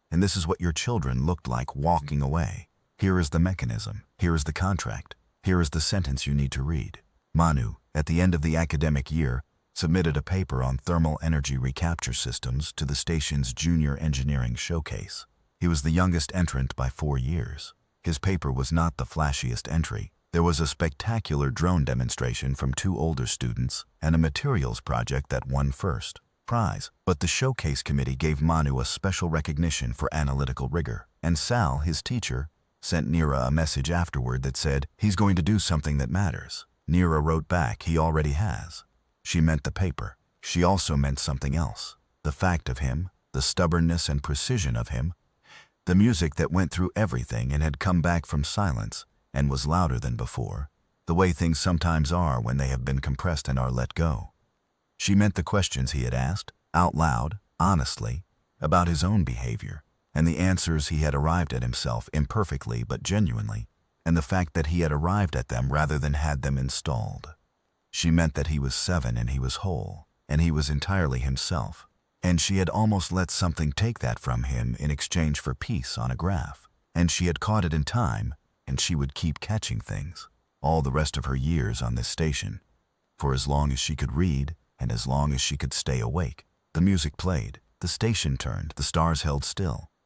And this is what your children looked like walking away. Here is the mechanism. Here is the contract. Here is the sentence you need to read. Manu, at the end of the academic year, submitted a paper on thermal energy recapture systems to the station's junior engineering showcase. He was the youngest entrant by 4 years. His paper was not the flashiest entry. There was a spectacular drone demonstration from 2 older students and a materials project that won first prize. But the showcase committee gave Manu a special recognition for analytical rigor, and Sal, his teacher, sent Neera a message afterward that said, he's going to do something that matters. Neera wrote back, he already has. She meant the paper. She also meant something else. The fact of him, the stubbornness and precision of him, the music that went through everything and had come back from silence and was louder than before, the way things sometimes are when they have been compressed and are let go. She meant the questions he had asked, out loud, honestly, about his own behavior, and the answers he had arrived at himself imperfectly but genuinely, and the fact that he had arrived at them rather than had them installed. She meant that he was 7 and he was whole, and he was entirely himself, and she had almost let something take that from him in exchange for peace on a graph, and she had caught it in time, and she would keep catching things, all the rest of her years on this station, for as long as she could read, and as long as she could stay awake. The music played, the station turned, the stars held still,